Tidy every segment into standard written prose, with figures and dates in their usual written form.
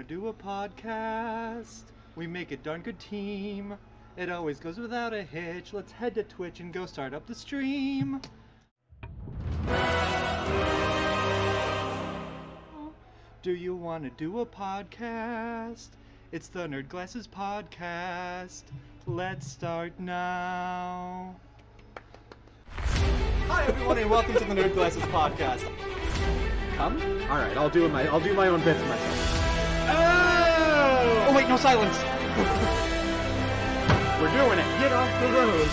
do a podcast? We make a darn good team. It always goes without a hitch. Let's head to Twitch and go start up the stream. Do you want to do a podcast? It's the Nerd Glasses Podcast. Let's start now. Hi everyone and welcome to the Nerd Glasses Podcast. Come? Alright, I'll do my own bits myself. Oh wait, no silence. We're doing it. Get off the road.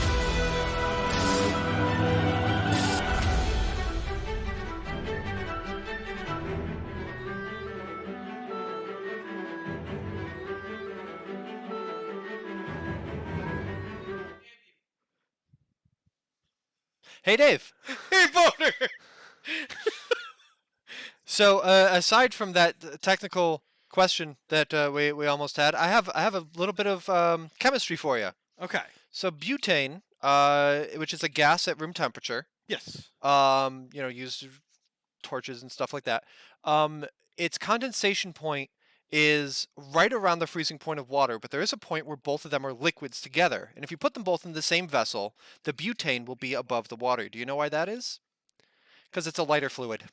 Hey, Dave. Hey, Boner! So, aside from that technical question that we almost had, I have a little bit of chemistry for you. Okay. So, butane, which is a gas at room temperature. Yes. Used torches and stuff like that. Its condensation point is right around the freezing point of water, but there is a point where both of them are liquids together. And if you put them both in the same vessel, the butane will be above the water. Do you know why that is? Because it's a lighter fluid.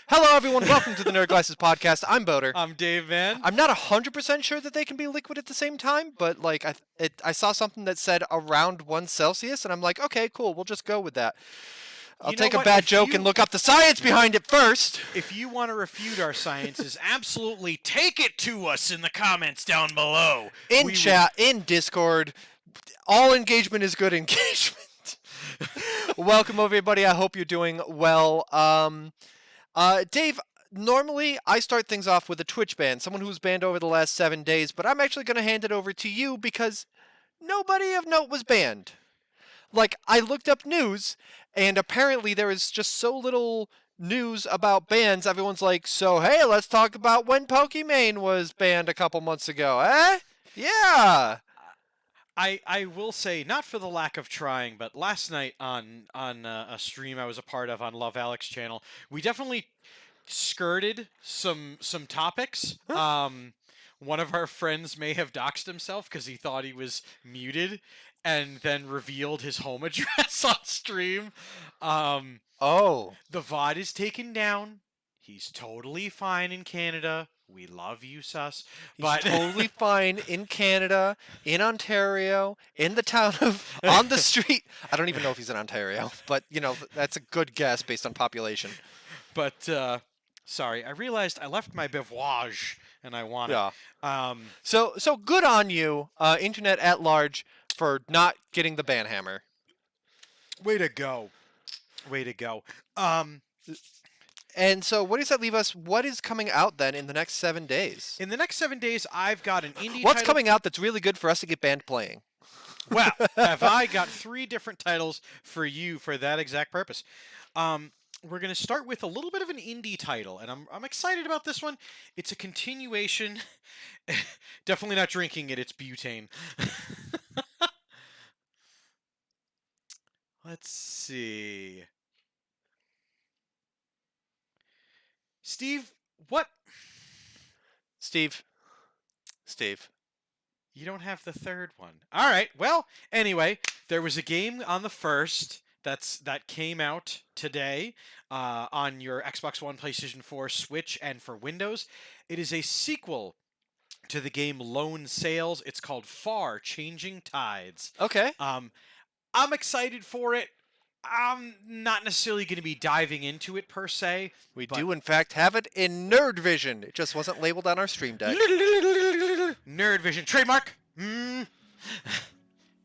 Hello, everyone. Welcome to the Nerd Glasses Podcast. I'm Boater. I'm GabeN. I'm not 100% sure that they can be liquid at the same time, but like I saw something that said around 1 Celsius, and I'm like, okay, cool. We'll just go with that. I'll take a bad joke and look up the science behind it first. If you want to refute our sciences, absolutely take it to us in the comments down below. In chat, in Discord, all engagement is good engagement. Welcome, everybody. I hope you're doing well. Dave, normally I start things off with a Twitch ban, someone who's banned over the last 7 days, but I'm actually going to hand it over to you because nobody of note was banned. Like, I looked up news, and apparently there is just so little news about bans. Everyone's like, so hey, let's talk about when Pokimane was banned a couple months ago, eh? Yeah! I will say, not for the lack of trying, but last night on a stream I was a part of on Love Alex channel, we definitely skirted some topics. One of our friends may have doxed himself because he thought he was muted and then revealed his home address on stream. The VOD is taken down. He's totally fine in Canada. We love you, sus. But he's totally fine in Canada, in Ontario, in the town of, on the street. I don't even know if he's in Ontario, but, that's a good guess based on population. But, sorry, I realized I left my bivouage, and I want it. Yeah. So good on you, Internet at large, for not getting the ban hammer. Way to go. Way to go. And so what does that leave us? What is coming out then in the next 7 days? In the next 7 days, I've got an indie What's title. coming out that's really good for us to get banned playing? Well, have I got 3 different titles for you for that exact purpose. We're going to start with a little bit of an indie title, and I'm excited about this one. It's a continuation. Definitely not drinking it. It's butane. Let's see. Steve, what? Steve. You don't have the third one. All right. Well, anyway, there was a game on the 1st that came out today on your Xbox One, PlayStation 4, Switch, and for Windows. It is a sequel to the game Lone Sails. It's called Far Changing Tides. Okay. I'm excited for it. I'm not necessarily going to be diving into it per se. We do, in fact, have it in Nerd Vision. It just wasn't labeled on our stream deck. Nerd Vision. Trademark.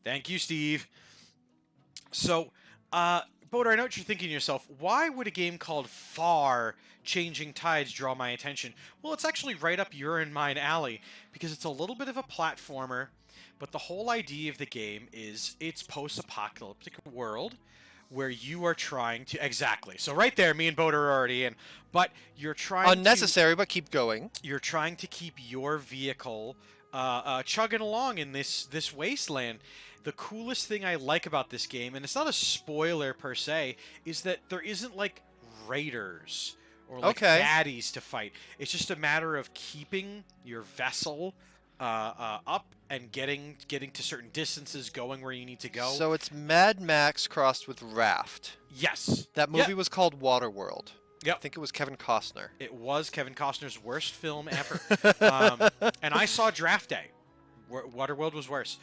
Thank you, Steve. So, Boater, I know what you're thinking to yourself. Why would a game called Far Changing Tides draw my attention? Well, it's actually right up your and mine alley because it's a little bit of a platformer, but the whole idea of the game is it's post-apocalyptic world where you are trying to... Exactly. So right there, me and Boater are already in. But you're trying Unnecessary, but keep going. You're trying to keep your vehicle chugging along in this wasteland. The coolest thing I like about this game, and it's not a spoiler per se, is that there isn't like raiders or like Okay. baddies to fight. It's just a matter of keeping your vessel up and getting to certain distances, going where you need to go. So it's Mad Max crossed with Raft. Yes. That movie was called Waterworld. Yep. I think it was Kevin Costner. It was Kevin Costner's worst film ever. And I saw Draft Day. Waterworld was worse.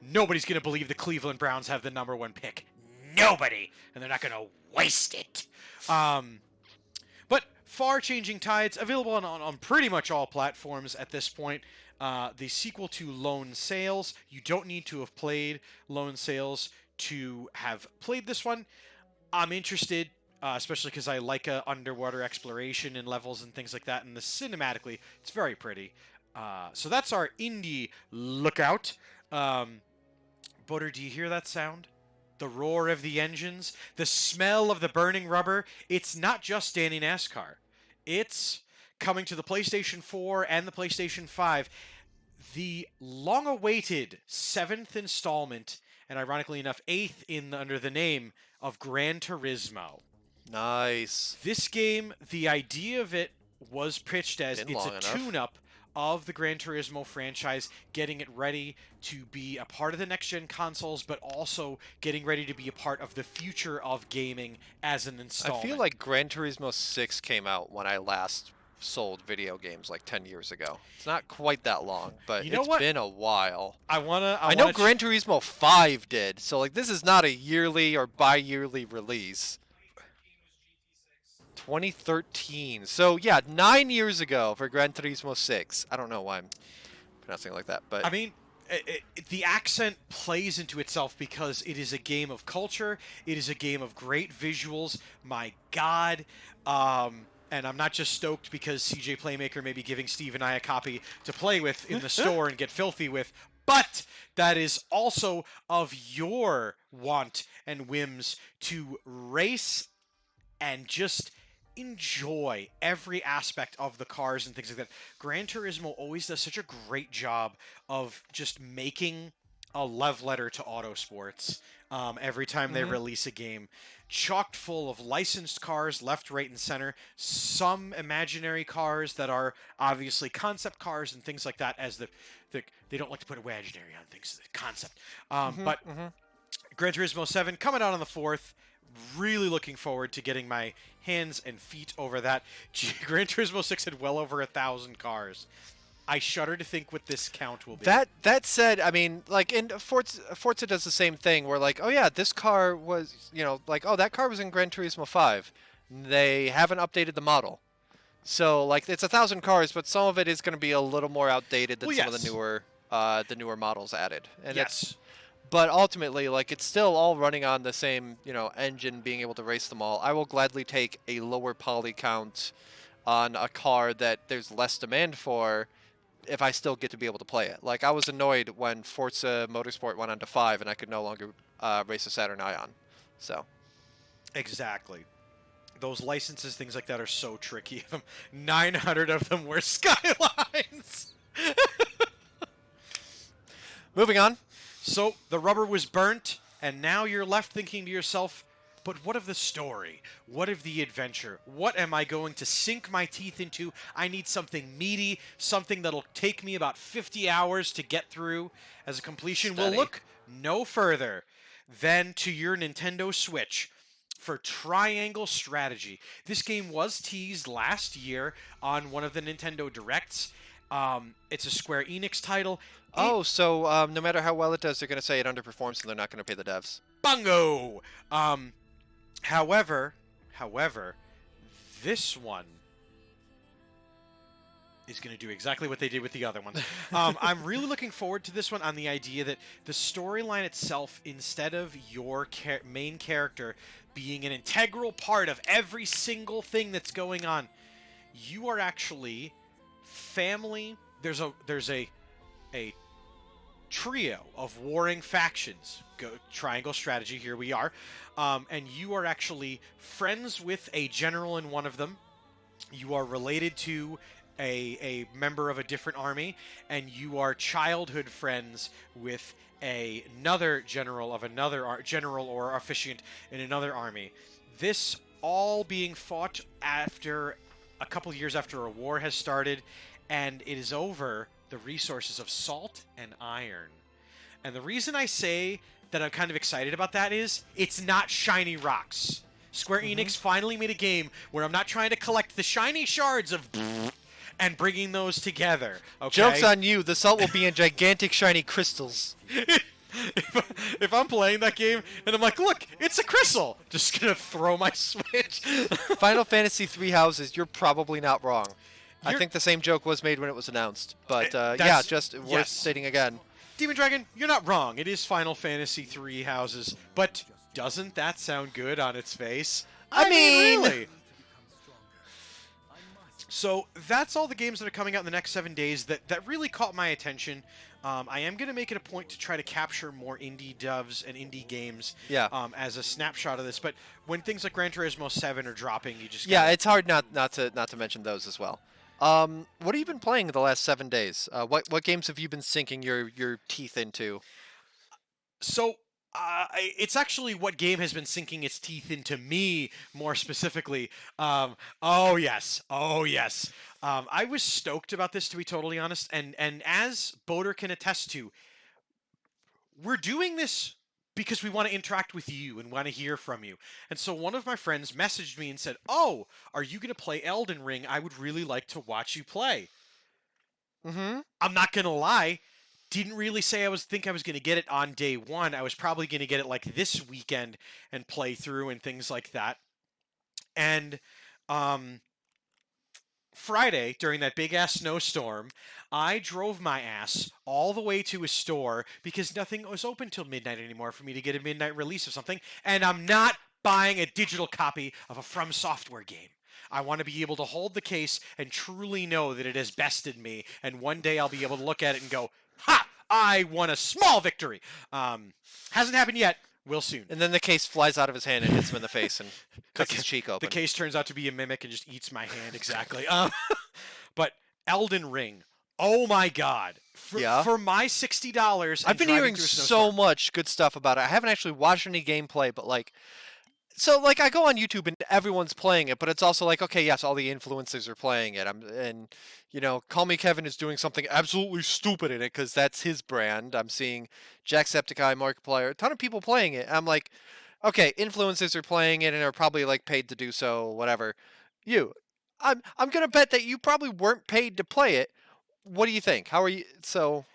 Nobody's going to believe the Cleveland Browns have the #1 pick. Nobody. And they're not going to waste it. But Far Changing Tides, available on pretty much all platforms at this point. The sequel to Lone Sails. You don't need to have played Lone Sails to have played this one. I'm interested, especially because I like underwater exploration and levels and things like that. And cinematically, it's very pretty. So that's our indie lookout. Butter, do you hear that sound? The roar of the engines, the smell of the burning rubber. It's not just Danny NASCAR. It's coming to the PlayStation 4 and the PlayStation 5. The long-awaited 7th installment, and ironically enough, 8th under the name of Gran Turismo. Nice. This game, the idea of it was pitched as it's a tune-up of the Gran Turismo franchise, getting it ready to be a part of the next-gen consoles, but also getting ready to be a part of the future of gaming as an installment. I feel like Gran Turismo 6 came out when I last sold video games, like 10 years ago. It's not quite that long, but it's been a while. I know Gran Turismo 5 did, so like this is not a yearly or bi-yearly release. 2013. So yeah, 9 years ago for Gran Turismo 6. I don't know why I'm pronouncing it like that, but I mean, the accent plays into itself because it is a game of culture. It is a game of great visuals. My God. And I'm not just stoked because CJ Playmaker may be giving Steve and I a copy to play with in the store and get filthy with, but that is also of your want and whims to race and just enjoy every aspect of the cars and things like that. Gran Turismo always does such a great job of just making a love letter to autosports every time they release a game. Chocked full of licensed cars left, right, and center. Some imaginary cars that are obviously concept cars and things like that, as they don't like to put imaginary on things, the concept. But Gran Turismo 7 coming out on the 4th. Really looking forward to getting my hands and feet over that. Gran Turismo 6 had well over 1,000 cars. I shudder to think what this count will be. That said, I mean, like in Forza does the same thing. Where like, oh yeah, this car was, like, oh, that car was in Gran Turismo 5. They haven't updated the model, so like it's 1,000 cars, but some of it is going to be a little more outdated than some of the newer models added. And but ultimately, like, it's still all running on the same, engine, being able to race them all. I will gladly take a lower poly count on a car that there's less demand for if I still get to be able to play it. Like, I was annoyed when Forza Motorsport went on to 5 and I could no longer race a Saturn Ion. So. Exactly. Those licenses, things like that, are so tricky. 900 of them were Skylines. Moving on. So the rubber was burnt, and now you're left thinking to yourself, but what of the story? What of the adventure? What am I going to sink my teeth into? I need something meaty, something that'll take me about 50 hours to get through as a completion. We'll look no further than to your Nintendo Switch for Triangle Strategy. This game was teased last year on one of the Nintendo Directs. It's a Square Enix title. So no matter how well it does, they're going to say it underperforms and they're not going to pay the devs. Bungo! However, this one is going to do exactly what they did with the other ones. I'm really looking forward to this one on the idea that the storyline itself, instead of your main character being an integral part of every single thing that's going on, you are actually family. There's a trio of warring factions. Triangle Strategy, here we are. And you are actually friends with a general in one of them. You are related to a member of a different army, and you are childhood friends with another general of another general or officiant in another army. This all being fought after a couple years after a war has started, and it is over the resources of salt and iron. And the reason I say that I'm kind of excited about that is it's not shiny rocks. Square Enix finally made a game where I'm not trying to collect the shiny shards of and bringing those together. Okay? Joke's on you. The salt will be in gigantic shiny crystals. If I'm playing that game and I'm like, look, it's a crystal, just gonna throw my Switch. Final Fantasy 3 houses, you're probably not wrong. I think the same joke was made when it was announced. But yeah, just worth stating again. Demon Dragon, you're not wrong. It is Final Fantasy 3 houses, but doesn't that sound good on its face? I mean, really. So that's all the games that are coming out in the next 7 days that really caught my attention. I am going to make it a point to try to capture more indie devs and indie games as a snapshot of this. But when things like Gran Turismo 7 are dropping, you just it's hard not to mention those as well. What have you been playing the last 7 days? What games have you been sinking your teeth into? So it's actually what game has been sinking its teeth into me more specifically. Oh yes. I was stoked about this, to be totally honest, and as Boder can attest to, we're doing this because we want to interact with you and want to hear from you. And so one of my friends messaged me and said, "Oh, are you going to play Elden Ring? I would really like to watch you play." I'm not going to lie. Didn't really say think I was going to get it on day one. I was probably going to get it like this weekend and play through and things like that. And Friday, during that big-ass snowstorm, I drove my ass all the way to a store because nothing was open till midnight anymore for me to get a midnight release of something, and I'm not buying a digital copy of a From Software game. I want to be able to hold the case and truly know that it has bested me, and one day I'll be able to look at it and go, "Ha! I won a small victory." Hasn't happened yet. Will soon. And then the case flies out of his hand and hits him in the face and cuts his cheek open. The case turns out to be a mimic and just eats my hand, exactly. But Elden Ring, oh my god. For my $60, I've been hearing so much good stuff about it. I haven't actually watched any gameplay, but I go on YouTube and everyone's playing it, but it's also like, okay, yes, all the influencers are playing it. Call Me Kevin is doing something absolutely stupid in it because that's his brand. I'm seeing Jacksepticeye, Markiplier, a ton of people playing it. I'm like, okay, influencers are playing it and are probably like paid to do so, whatever. I'm gonna bet that you probably weren't paid to play it. What do you think? How are you? So,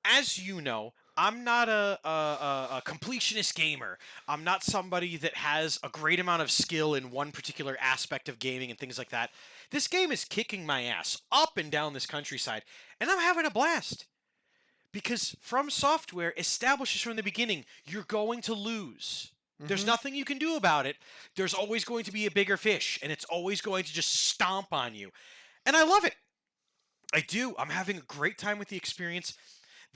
as you know, I'm not a completionist gamer. I'm not somebody that has a great amount of skill in one particular aspect of gaming and things like that. This game is kicking my ass up and down this countryside, and I'm having a blast. Because From Software establishes from the beginning, you're going to lose. There's nothing you can do about it. There's always going to be a bigger fish, and it's always going to just stomp on you. And I love it. I do. I'm having a great time with the experience.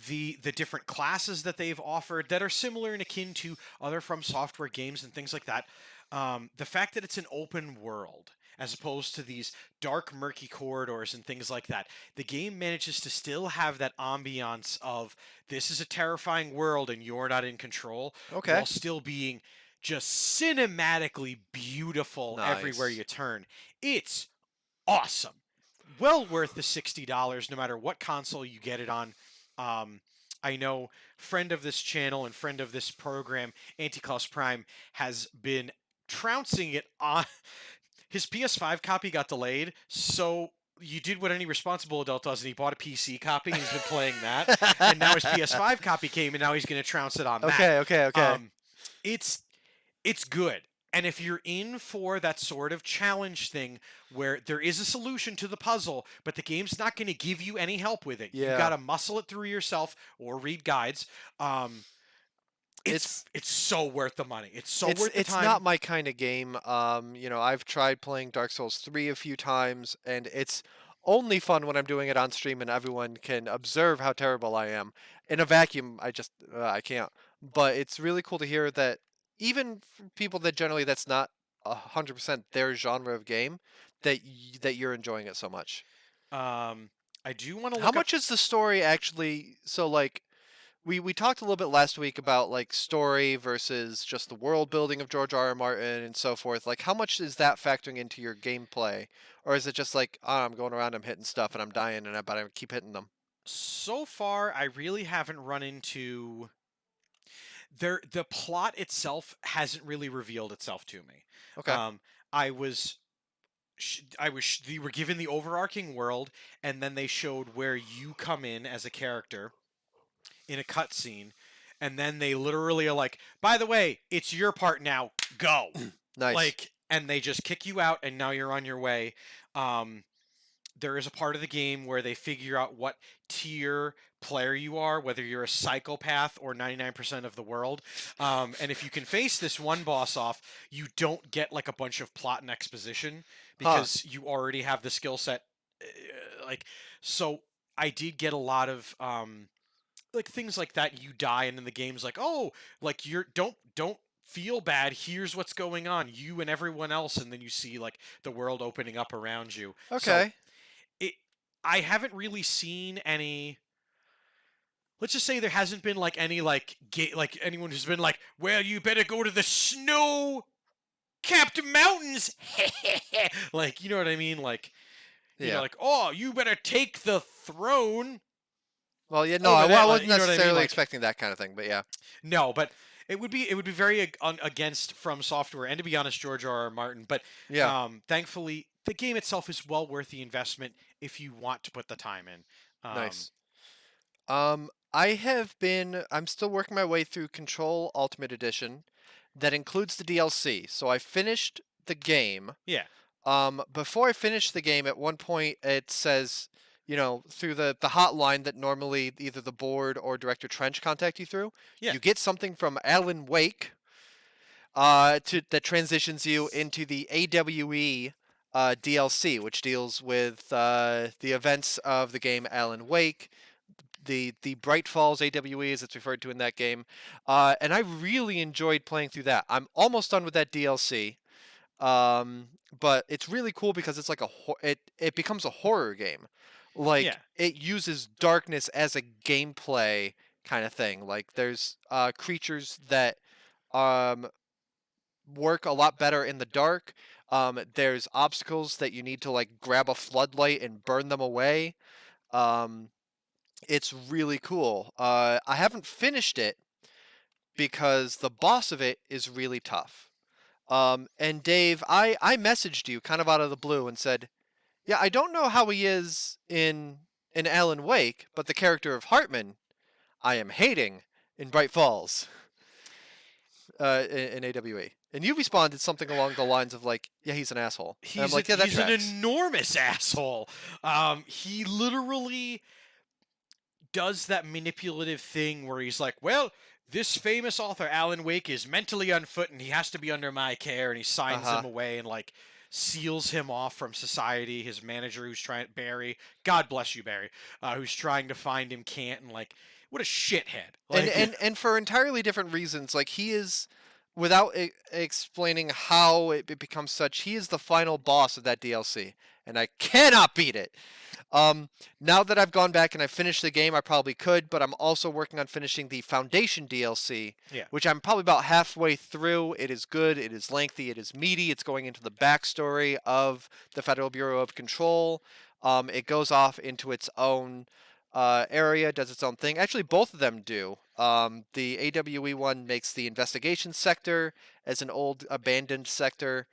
The different classes that they've offered that are similar and akin to other From Software games and things like that. The fact that it's an open world as opposed to these dark, murky corridors and things like that. The game manages to still have that ambiance of this is a terrifying world and you're not in control, while still being just cinematically beautiful everywhere you turn. It's awesome. Well worth the $60 no matter what console you get it on. I know friend of this channel and friend of this program, Anticlaus Prime, has been trouncing it on. His PS5 copy got delayed, so you did what any responsible adult does, and he bought a PC copy, and he's been playing that. And now his PS5 copy came, and now he's going to trounce it on that. Okay. It's good. And if you're in for that sort of challenge thing where there is a solution to the puzzle, but the game's not going to give you any help with it, you got to muscle it through yourself or read guides. It's so worth the money. It's so worth the time. It's not my kind of game. I've tried playing Dark Souls 3 a few times, and it's only fun when I'm doing it on stream and everyone can observe how terrible I am. In a vacuum, I can't. But it's really cool to hear that even for people that generally that's not 100% their genre of game, that you're enjoying it so much. I do want to look How much is the story actually? So we talked a little bit last week about like story versus just the world building of George R. R. Martin and so forth. Like, how much is that factoring into your gameplay, or is it just like, oh, I'm going around, I'm hitting stuff, and I'm dying, but I keep hitting them? So far, I really haven't run into the plot itself hasn't really revealed itself to me. Okay. I was they were given the overarching world, and then they showed where you come in as a character in a cutscene, and then they literally are like, by the way, it's your part now, go. Nice. Like, and they just kick you out, and now you're on your way. There is a part of the game where they figure out what tier player you are, whether you're a psychopath or 99% of the world. And if you can face this one boss off, you don't get like a bunch of plot and exposition because you already have the skill set. Like, so I did get a lot of like things like that. You die, and then the game's like, oh, like you're don't feel bad. Here's what's going on, you and everyone else, and then you see like the world opening up around you. Okay. So, I haven't really seen any. Let's just say there hasn't been like any like anyone who's been like, well, you better go to the snow-capped mountains, like, you know what I mean, like, you know, like, oh, you better take the throne. Well, yeah, no, I wasn't necessarily expecting that kind of thing, but yeah. No, but it would be very against From Software, and to be honest, George R. R. Martin. But yeah, thankfully, the game itself is well worth the investment if you want to put the time in. Nice. I'm still working my way through Control Ultimate Edition. That includes the DLC. So I finished the game. Yeah. Before I finished the game, at one point it says, you know, through the hotline that normally either the board or Director Trench contact you through, Yeah. you get something from Alan Wake that transitions you into the AWE DLC, which deals with the events of the game Alan Wake, the Bright Falls AWE as it's referred to in that game, and I really enjoyed playing through that. I'm almost done with that DLC. But it's really cool because it's like it becomes a horror game. Like, it uses darkness as a gameplay kind of thing. Like, there's creatures that work a lot better in the dark. There's obstacles that you need to like grab a floodlight and burn them away. It's really cool. I haven't finished it because the boss of it is really tough. And Dave, I messaged you kind of out of the blue and said, yeah, I don't know how he is in Alan Wake, but the character of I am hating in Bright Falls, in AWE. And you responded something along the lines of like, yeah, he's an asshole. And I'm like, yeah, that he's tracks. an enormous asshole. He literally does that manipulative thing where he's like, well, this famous author, Alan Wake, is mentally unfit and he has to be under my care, and he signs him away and like seals him off from society. His manager, who's Barry, God bless you, Barry, who's trying to find him, can't, and like, what a shithead. Like, and for entirely different reasons. Like, he is, without explaining how it becomes such, he is the final boss of that DLC, and I cannot beat it. Now that I've gone back and I've finished the game, I probably could, but I'm also working on finishing the Foundation DLC, which I'm probably about halfway through. It is good, it is lengthy, it is meaty, it's going into the backstory of the Federal Bureau of Control. It goes off into its own area, does its own thing. Actually, both of them do. The AWE one makes the investigation sector as an old abandoned sector,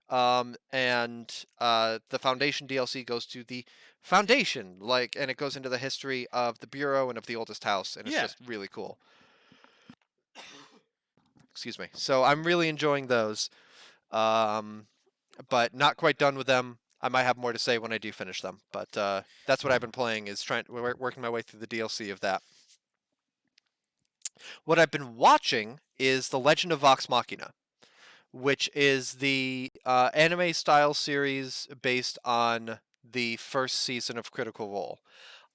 and the Foundation DLC goes to the Foundation, and it goes into the history of the Bureau and of the oldest house, and it's just really cool. Excuse me. So I'm really enjoying those, but not quite done with them. I might have more to say when I do finish them, but that's what I've been playing, is working my way through the DLC of that. What I've been watching is The Legend of Vox Machina, which is the anime-style series based on the first season of Critical Role.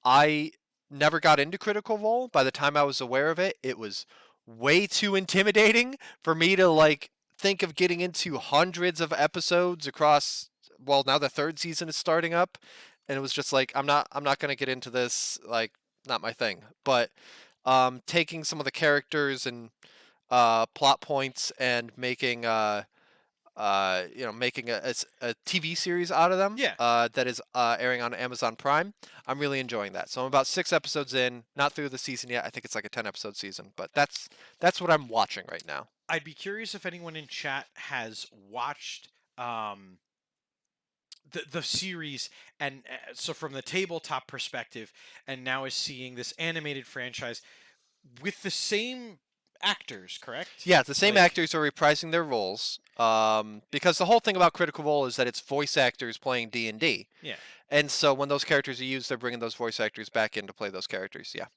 I never got into Critical Role. By the time I was aware of it, it was way too intimidating for me to like think of getting into hundreds of episodes across. Well, now the third season is starting up, and it was just like, I'm not going to get into this. Like, not my thing. But taking some of the characters and plot points and making making a TV series out of them. Yeah. That is airing on Amazon Prime. I'm really enjoying that. So I'm about 6 episodes in, not through the season yet. I think it's like a 10-episode season, but that's what I'm watching right now. I'd be curious if anyone in chat has watched the series, and so from the tabletop perspective, and now is seeing this animated franchise with the same actors, correct? Yeah, the same Like- actors are reprising their roles. Because the whole thing about Critical Role is that it's voice actors playing D&D. Yeah. And so when those characters are used, they're bringing those voice actors back in to play those characters. Yeah.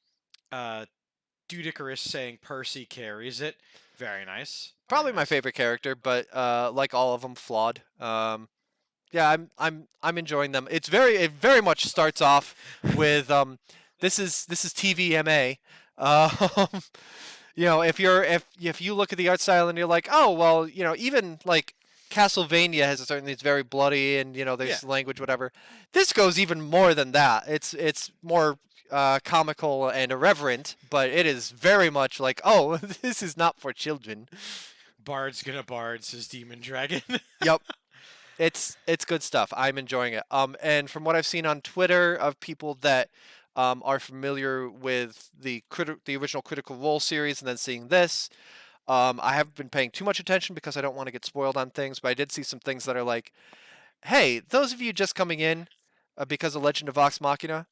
Dudicarus saying Percy carries it. Very nice. Probably Very my nice. favorite character, but like all of them, flawed. Yeah, I'm enjoying them. It very much starts off with this is TVMA. If you look at the art style and you're like, oh well, even like Castlevania has a certain, it's very bloody and there's language, whatever. This goes even more than that. It's more comical and irreverent, but it is very much like, oh, this is not for children. Bard's gonna bard, says Demon Dragon. Yep. It's good stuff. I'm enjoying it. And from what I've seen on Twitter of people that are familiar with the original Critical Role series and then seeing this, I haven't been paying too much attention because I don't want to get spoiled on things, but I did see some things that are like, hey, those of you just coming in because of Legend of Vox Machina,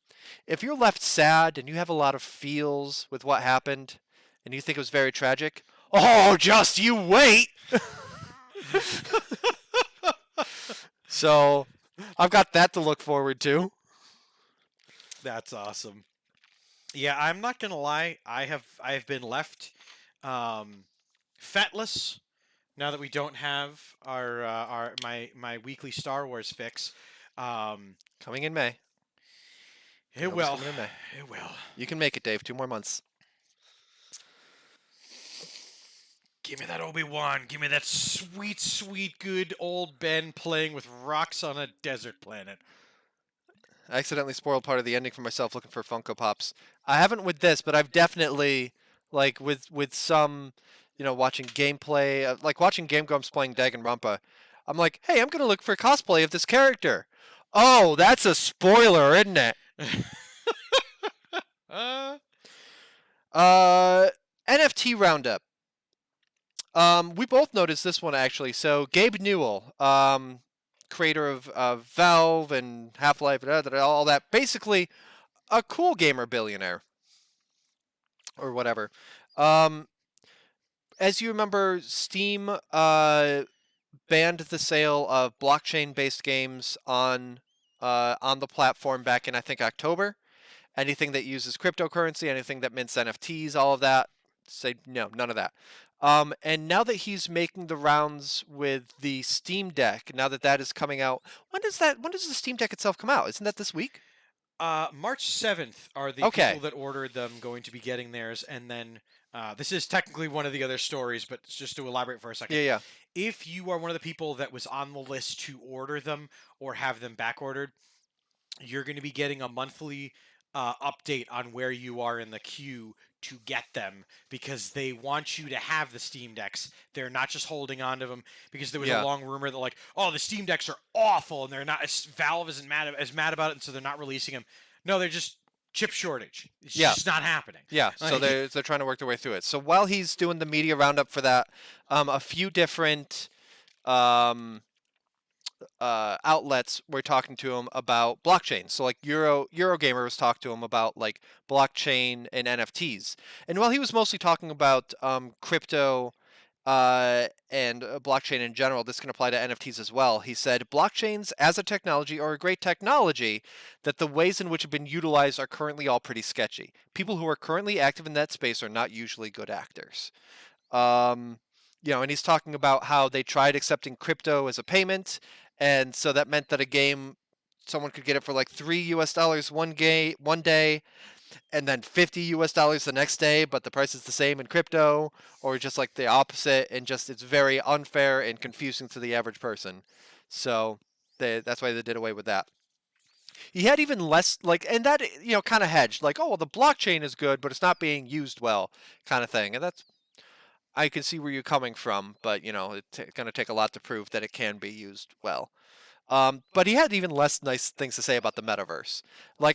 if you're left sad and you have a lot of feels with what happened and you think it was very tragic, oh, just you wait! So, I've got that to look forward to. That's awesome. Yeah, I'm not gonna lie. I have been left fatless now that we don't have my weekly Star Wars fix. Coming in May. It Nova's will. coming in May. It will. You can make it, Dave. 2 more months. Give me that Obi-Wan. Give me that sweet, sweet, good old Ben playing with rocks on a desert planet. I accidentally spoiled part of the ending for myself looking for Funko Pops. I haven't with this, but I've definitely, like, with some, watching gameplay, like watching Game Grumps playing Danganronpa, I'm like, hey, I'm going to look for cosplay of this character. Oh, that's a spoiler, isn't it? NFT Roundup. We both noticed this one, actually. So, Gabe Newell, creator of Valve and Half-Life, all that. Basically, a cool gamer billionaire. Or whatever. As you remember, Steam banned the sale of blockchain-based games on the platform back in, I think, October. Anything that uses cryptocurrency, anything that mints NFTs, all of that, say no, none of that. And now that he's making the rounds with the Steam Deck, now that that is coming out, when does the Steam Deck itself come out? Isn't that this week? March 7th are the people that ordered them going to be getting theirs, and then this is technically one of the other stories, but just to elaborate for a second. Yeah. If you are one of the people that was on the list to order them or have them back ordered, you're going to be getting a monthly update on where you are in the queue to get them, because they want you to have the Steam Decks. They're not just holding on to them because there was a long rumor that like, oh, the Steam Decks are awful and they're not. Valve isn't as mad about it, and so they're not releasing them. No, they're just chip shortage. It's just not happening. Yeah, so they're trying to work their way through it. So while he's doing the media roundup for that, a few different outlets were talking to him about blockchain. So like Eurogamer was talking to him about like blockchain and NFTs. And while he was mostly talking about crypto and blockchain in general, this can apply to NFTs as well. He said blockchains as a technology are a great technology, that the ways in which have been utilized are currently all pretty sketchy. People who are currently active in that space are not usually good actors. And he's talking about how they tried accepting crypto as a payment, and so that meant that a game, someone could get it for like $3 one day, and then $50 the next day, but the price is the same in crypto, or just like the opposite, and just it's very unfair and confusing to the average person. So that's why they did away with that. He had even less and that kind of hedged oh well the blockchain is good but it's not being used well kind of thing, and that's I can see where you're coming from, but it's going to take a lot to prove that it can be used well. But he had even less nice things to say about the metaverse.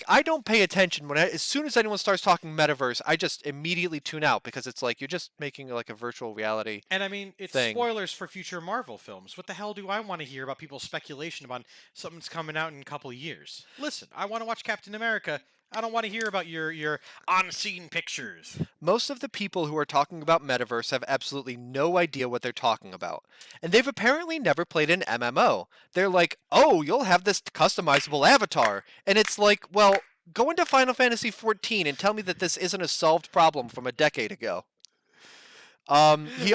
I don't pay attention as soon as anyone starts talking metaverse, I just immediately tune out because it's like you're just making a virtual reality. And I mean, it's thing. spoilers for future Marvel films. What the hell do I want to hear about people's speculation about something's coming out in a couple of years? Listen, I want to watch Captain America. I don't want to hear about your unseen pictures. Most of the people who are talking about metaverse have absolutely no idea what they're talking about. And they've apparently never played an MMO. They're like, oh, you'll have this customizable avatar. And it's like, well, go into Final Fantasy XIV and tell me that this isn't a solved problem from a decade ago. He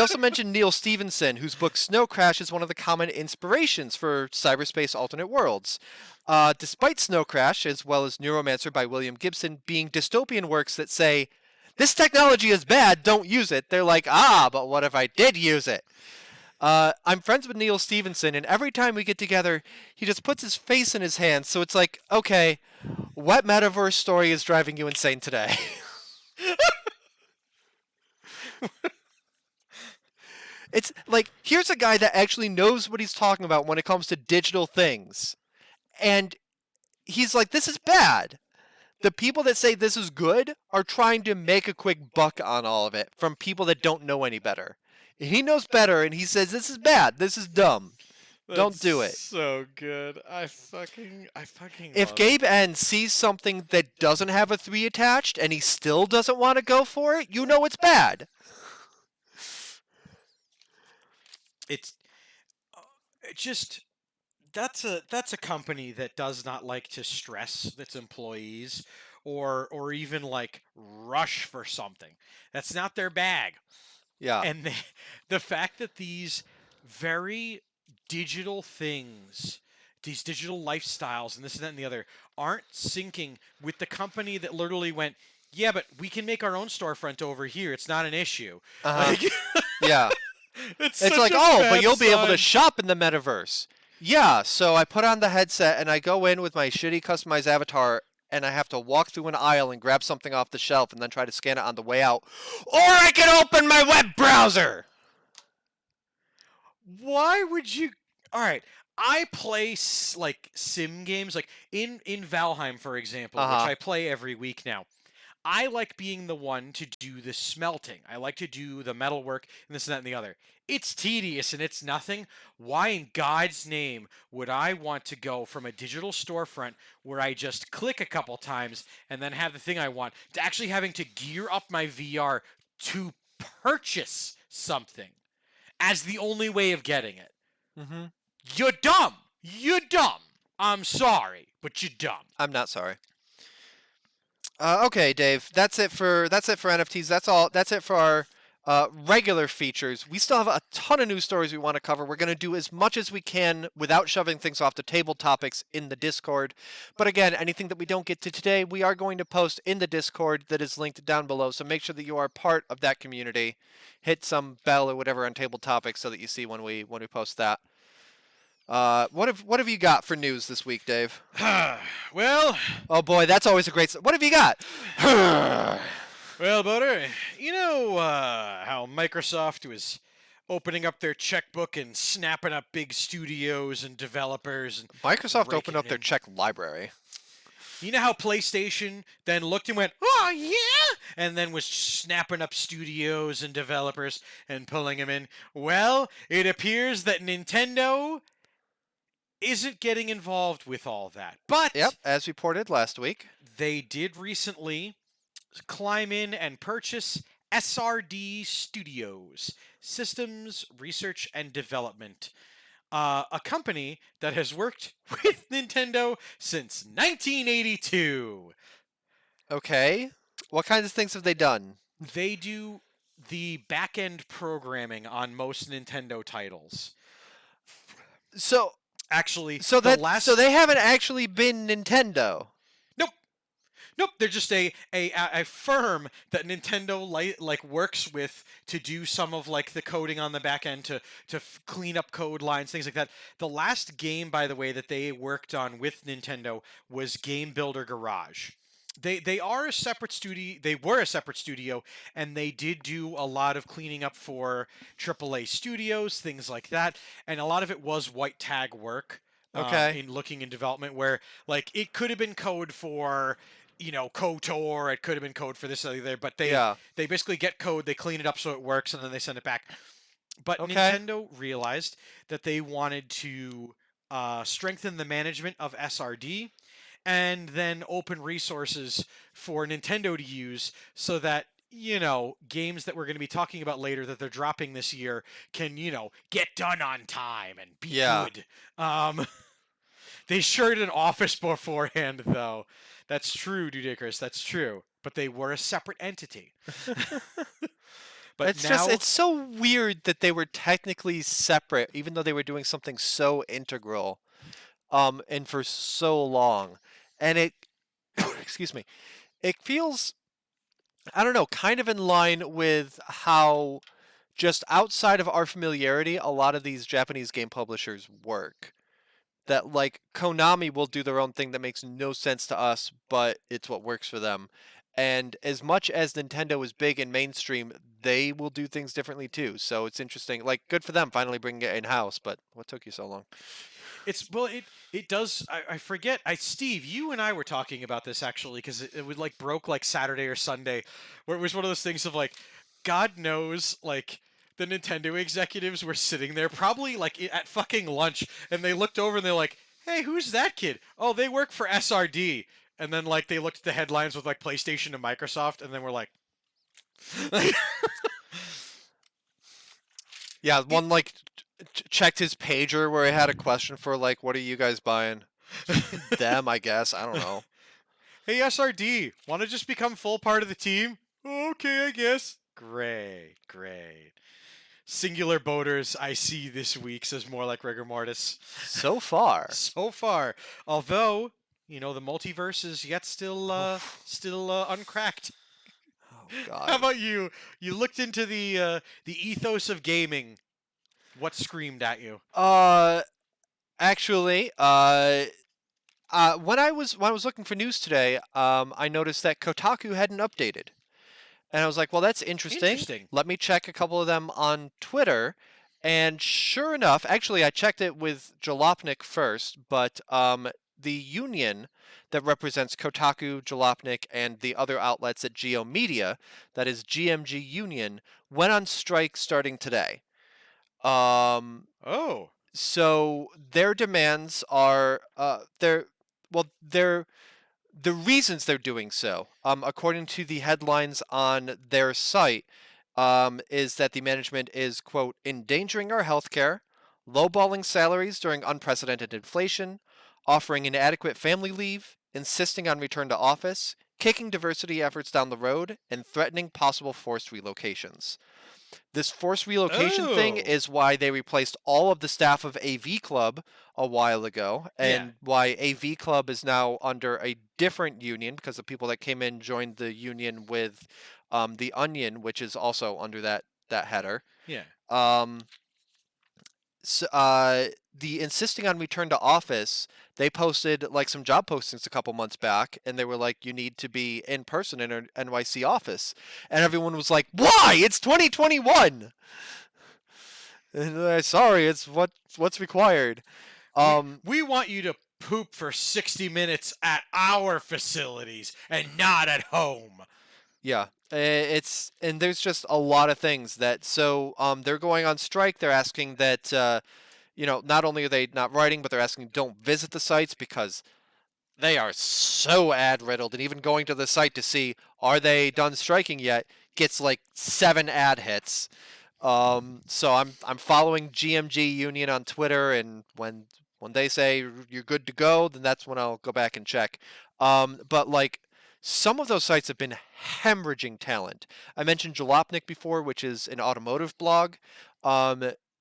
also mentioned Neil Stephenson, whose book Snow Crash is one of the common inspirations for cyberspace alternate worlds. Despite Snow Crash, as well as Neuromancer by William Gibson, being dystopian works that say, this technology is bad, don't use it, they're like, but what if I did use it? I'm friends with Neil Stephenson, and every time we get together, he just puts his face in his hands, so it's like, okay, what metaverse story is driving you insane today? It's like, here's a guy that actually knows what he's talking about when it comes to digital things. And he's like, this is bad. The people that say this is good are trying to make a quick buck on all of it from people that don't know any better. He knows better, and he says, this is bad. This is dumb. Don't do it. So good. I fucking If love GabeN sees something that doesn't have a 3 attached and he still doesn't want to go for it, you know it's bad. it's just that's a company that does not like to stress its employees or even rush for something. That's not their bag. Yeah. And the fact that these very digital things, these digital lifestyles and this and that and the other aren't syncing with the company that literally went, yeah, but we can make our own storefront over here. It's not an issue. Yeah. It's like, but you'll be able to shop in the metaverse. Yeah, so I put on the headset and I go in with my shitty customized avatar and I have to walk through an aisle and grab something off the shelf and then try to scan it on the way out. Or I can open my web browser! Why would you... All right, I play sim games, in Valheim, for example, which I play every week now. I like being the one to do the smelting. I like to do the metalwork and this and that and the other. It's tedious and it's nothing. Why in God's name would I want to go from a digital storefront where I just click a couple times and then have the thing I want to actually having to gear up my VR to purchase something as the only way of getting it? Mm-hmm. You're dumb. You're dumb. I'm sorry, but you're dumb. I'm not sorry. Okay, Dave. That's it for NFTs. That's all. That's it for our regular features. We still have a ton of news stories we want to cover. We're going to do as much as we can without shoving things off the table topics in the Discord. But again, anything that we don't get to today, we are going to post in the Discord that is linked down below. So make sure that you are part of that community. Hit some bell or whatever on table topics so that you see when we post that. What have you got for news this week, Dave? Well, oh boy, that's always a great. What have you got? Well, Butter, you know how Microsoft was opening up their checkbook and snapping up big studios and developers. And Microsoft opened up their check library. You know how PlayStation then looked and went, oh, yeah? And then was snapping up studios and developers and pulling them in. Well, it appears that Nintendo isn't getting involved with all that. But yep, as reported last week, they did recently climb in and purchase SRD Studios, Systems Research and Development, a company that has worked with Nintendo since 1982. Okay. What kinds of things have they done? They do the back-end programming on most Nintendo titles. So actually, so they haven't actually been Nintendo. Nope. Nope, they're just a firm that Nintendo works with to do some of like the coding on the back end to clean up code lines, things like that. The last game, by the way, that they worked on with Nintendo was Game Builder Garage. They are a separate studio. They were a separate studio, and they did do a lot of cleaning up for AAA studios, things like that, and a lot of it was white tag work. Okay. In looking in development, where like it could have been code for KOTOR, it could have been code for this or there, but Yeah. they basically get code, they clean it up so it works, and then they send it back. But Okay. Nintendo realized that they wanted to strengthen the management of SRD and then open resources for Nintendo to use so that games that we're going to be talking about later that they're dropping this year can, get done on time and be good. They shared an office beforehand, though. That's true, Dudicrous. That's true. But they were a separate entity. But it's so weird that they were technically separate, even though they were doing something so integral, and for so long. And it, excuse me, it feels, I don't know, kind of in line with how just outside of our familiarity, a lot of these Japanese game publishers work. That like Konami will do their own thing that makes no sense to us, but it's what works for them. And as much as Nintendo is big and mainstream, they will do things differently too. So it's interesting. Like, good for them finally bringing it in house. But what took you so long? It does. I forget. Steve, you and I were talking about this actually because it would like broke like Saturday or Sunday, where it was one of those things of like, God knows, like the Nintendo executives were sitting there probably like at fucking lunch, and they looked over and they're like, "Hey, who's that kid? Oh, they work for SRD." And then like they looked at the headlines with like PlayStation and Microsoft, and then we're like, yeah, one like checked his pager where he had a question for like, "What are you guys buying?" Them, I guess. I don't know. "Hey, SRD, want to just become full part of the team?" "Okay, I guess." Great. Singular boaters I see this week, says more like rigor mortis. So far. So far. Although, the multiverse is yet still uncracked. Oh God. How about you? You looked into the ethos of gaming. What screamed at you? Actually, when I was looking for news today, I noticed that Kotaku hadn't updated. And I was like, well, that's interesting. Let me check a couple of them on Twitter. And sure enough, actually, I checked it with Jalopnik first, but the union that represents Kotaku, Jalopnik, and the other outlets at Geo Media, that is GMG Union, went on strike starting today. Oh. So their demands are, the reasons they're doing so, according to the headlines on their site, is that the management is, quote, endangering our healthcare, lowballing salaries during unprecedented inflation, offering inadequate family leave, insisting on return to office, kicking diversity efforts down the road, and threatening possible forced relocations. This forced relocation thing is why they replaced all of the staff of AV Club a while ago, and why AV Club is now under a different union because the people that came in joined the union with the Onion, which is also under that header. Yeah. The insisting on return to office, they posted like some job postings a couple months back, and they were like, you need to be in person in an NYC office. And everyone was like, why? It's 2021! And, sorry, it's what's required. We want you to poop for 60 minutes at our facilities and not at home. Yeah, and there's just a lot of things that, so they're going on strike. They're asking that, not only are they not writing, but they're asking don't visit the sites because they are so ad riddled, and even going to the site to see are they done striking yet gets like 7 ad hits. So I'm following GMG Union on Twitter, and when they say you're good to go, then that's when I'll go back and check. But like some of those sites have been hemorrhaging talent. I mentioned Jalopnik before, which is an automotive blog.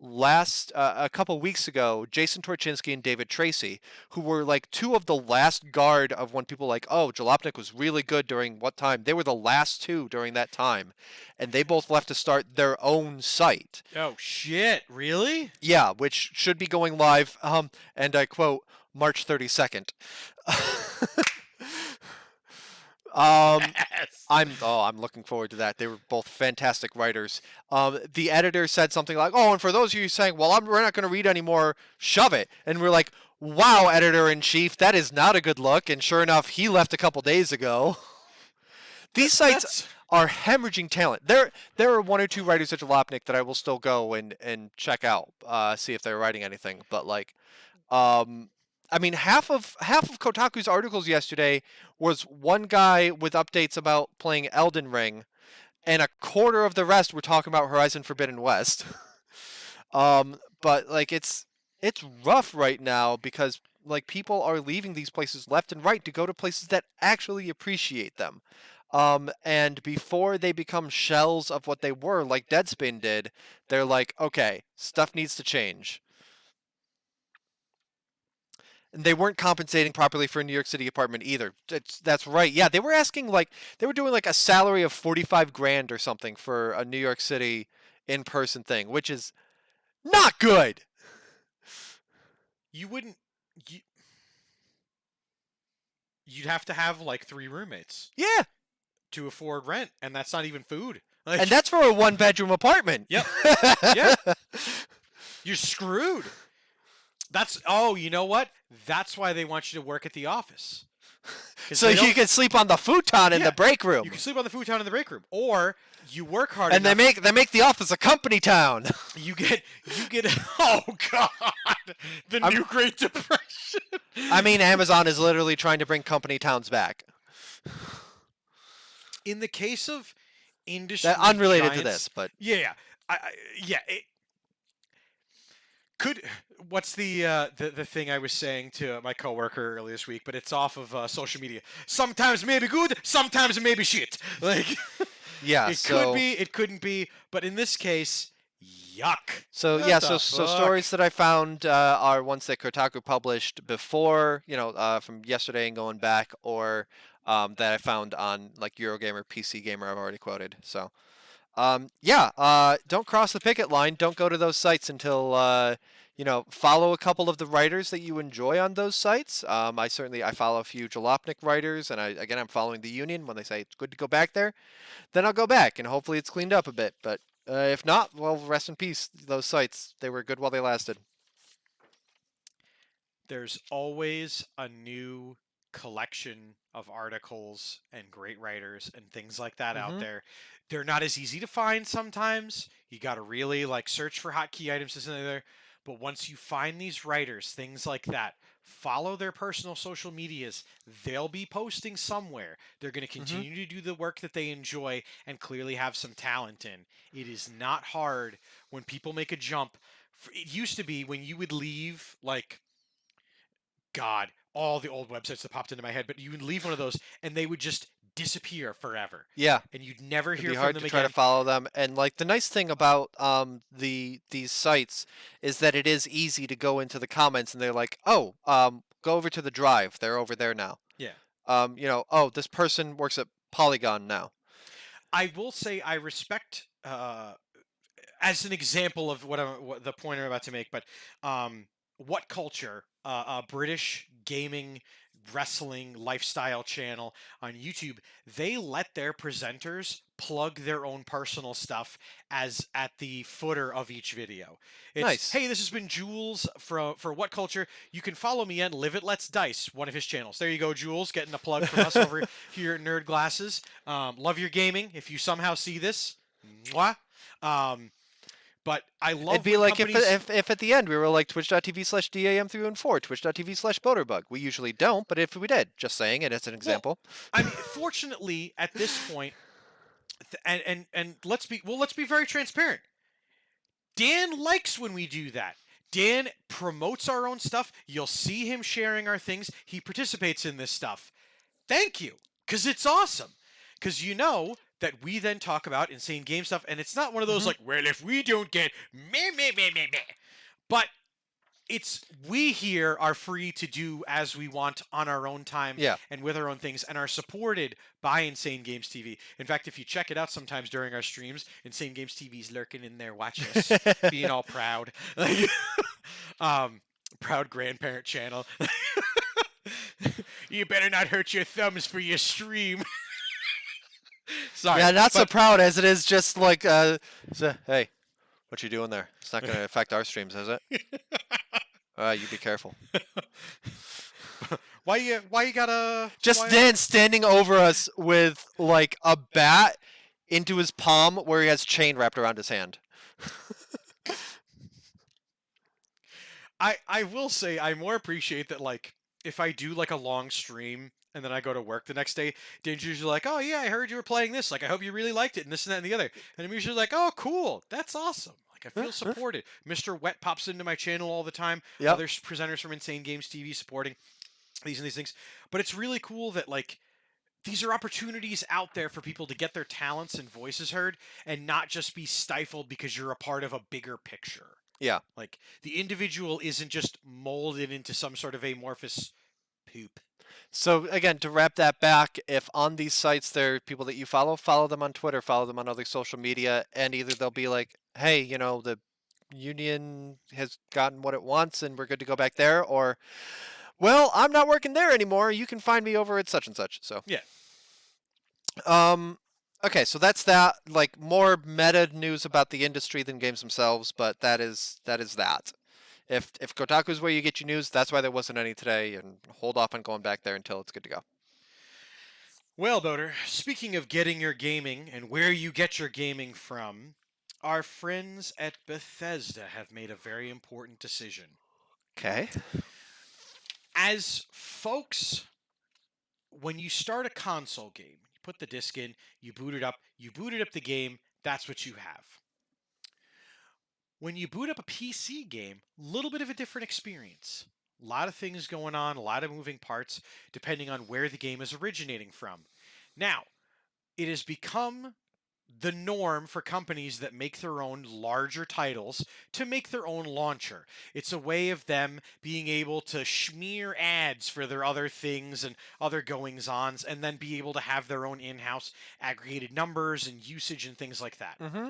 a couple weeks ago, Jason Torchinsky and David Tracy, who were like two of the last guard of when people like, oh, Jalopnik was really good during what time? They were the last two during that time, and they both left to start their own site. Oh shit! Really? Yeah, which should be going live. And I quote, March 32nd. Yes. I'm looking forward to that. They were both fantastic writers. The editor said something like, "Oh, and for those of you saying, well, we're not going to read anymore, shove it." And we're like, "Wow, editor in chief, that is not a good look." And sure enough, he left a couple days ago. These sites are hemorrhaging talent. There are one or two writers at Jalopnik that I will still go and check out, see if they're writing anything. But like, I mean, half of Kotaku's articles yesterday was one guy with updates about playing Elden Ring, and a quarter of the rest were talking about Horizon Forbidden West. But like it's rough right now because like people are leaving these places left and right to go to places that actually appreciate them. And before they become shells of what they were, like Deadspin did, they're like, okay, stuff needs to change. And they weren't compensating properly for a New York City apartment either. That's right. Yeah, they were asking they were doing like a salary of 45 grand or something for a New York City in-person thing, which is not good. You wouldn't. You'd have to have like 3 roommates Yeah. to afford rent, and that's not even food. And that's for a 1-bedroom apartment. Yep. Yeah. You're screwed. You know what? That's why they want you to work at the office. So you can sleep on the futon in the break room. You can sleep on the futon in the break room, or you work hard and enough. they make the office a company town. You get. Oh God! The new Great Depression. I mean, Amazon is literally trying to bring company towns back. In the case of industry, unrelated giants, to this, but yeah. What's the thing I was saying to my coworker earlier this week? But it's off of social media. Sometimes it may be good, sometimes it may be shit. Like, yeah, could be, it couldn't be. But in this case, yuck. So What yeah, the so fuck? stories that I found are ones that Kotaku published before, from yesterday and going back, or that I found on like Eurogamer, PC Gamer. I've already quoted. So, don't cross the picket line. Don't go to those sites until follow a couple of the writers that you enjoy on those sites. I follow a few Jalopnik writers, and I'm following the Union. When they say it's good to go back there, then I'll go back, and hopefully it's cleaned up a bit. But if not, well, rest in peace. Those sites, they were good while they lasted. There's always a new collection of articles and great writers and things like that out there. They're not as easy to find sometimes. You got to really like search for hotkey items, this and there. But once you find these writers, things like that, follow their personal social medias. They'll be posting somewhere. They're going to continue to do the work that they enjoy and clearly have some talent in. It is not hard when people make a jump. It used to be when you would leave, like, God, all the old websites that popped into my head, but you would leave one of those and they would just disappear forever. Yeah. And you'd never hear It'd be from hard them to again. try to follow them. And like the nice thing about these sites is that it is easy to go into the comments and they're like, oh, go over to the Drive. They're over there now. Yeah. Oh, this person works at Polygon now. I will say I respect, as an example of what the point I'm about to make, but What Culture, a British gaming wrestling lifestyle channel on YouTube, they let their presenters plug their own personal stuff as at the footer of each video. It's, Nice. Hey, this has been Jules for What Culture. You can follow me on Live It Let's Dice, one of his channels. There you go, Jules, getting a plug from us over here at Nerd Glasses. Love your gaming. If you somehow see this, mwah. But I love. It'd be like companies... if at the end we were like twitch.tv/DAM314, twitch.tv/Boaterbug. We usually don't, but if we did, just saying it as an example. Well, I mean, fortunately, at this point, and let's be very transparent. Dan likes when we do that. Dan promotes our own stuff. You'll see him sharing our things. He participates in this stuff. Thank you, because it's awesome. Because that we then talk about insane game stuff, and it's not one of those like, well, if we don't get meh, meh, meh, meh, meh. But it's we here are free to do as we want on our own time Yeah. and with our own things, and are supported by Insane Games TV. In fact, if you check it out sometimes during our streams, Insane Games TV's lurking in there watching us, being all proud. Like, proud grandparent channel. You better not hurt your thumbs for your stream. Sorry. Yeah, not so but- proud as it is just like, hey, what you doing there? It's not going to affect our streams, is it? You be careful. Why you gotta Just why- Dan standing over us with like a bat into his palm where he has chain wrapped around his hand. I will say I more appreciate that, like, if I do like a long stream and then I go to work the next day, Danger's usually like, oh yeah, I heard you were playing this. Like, I hope you really liked it and this and that and the other. And I'm usually like, oh cool, that's awesome. Like, I feel supported. Mr. Wet pops into my channel all the time. Yep. Other presenters from Insane Games TV supporting these and these things. But it's really cool that, like, these are opportunities out there for people to get their talents and voices heard and not just be stifled because you're a part of a bigger picture. Yeah. Like, the individual isn't just molded into some sort of amorphous poop. So again, to wrap that back, if on these sites there are people that you follow them on Twitter, follow them on other social media, and either they'll be like, hey, you know, the union has gotten what it wants and we're good to go back there, or, well, I'm not working there anymore. You can find me over at such and such. So Yeah. Okay, so that's that. Like, more meta news about the industry than games themselves, but that is that. If Kotaku's where you get your news, that's why there wasn't any today, and hold off on going back there until it's good to go. Well, Boater, speaking of getting your gaming and where you get your gaming from, our friends at Bethesda have made a very important decision. Okay. As folks, when you start a console game, you put the disc in, you booted up the game, that's what you have. When you boot up a PC game, a little bit of a different experience. A lot of things going on, a lot of moving parts, depending on where the game is originating from. Now, it has become the norm for companies that make their own larger titles to make their own launcher. It's a way of them being able to smear ads for their other things and other goings-ons, and then be able to have their own in-house aggregated numbers and usage and things like that. Mm-hmm.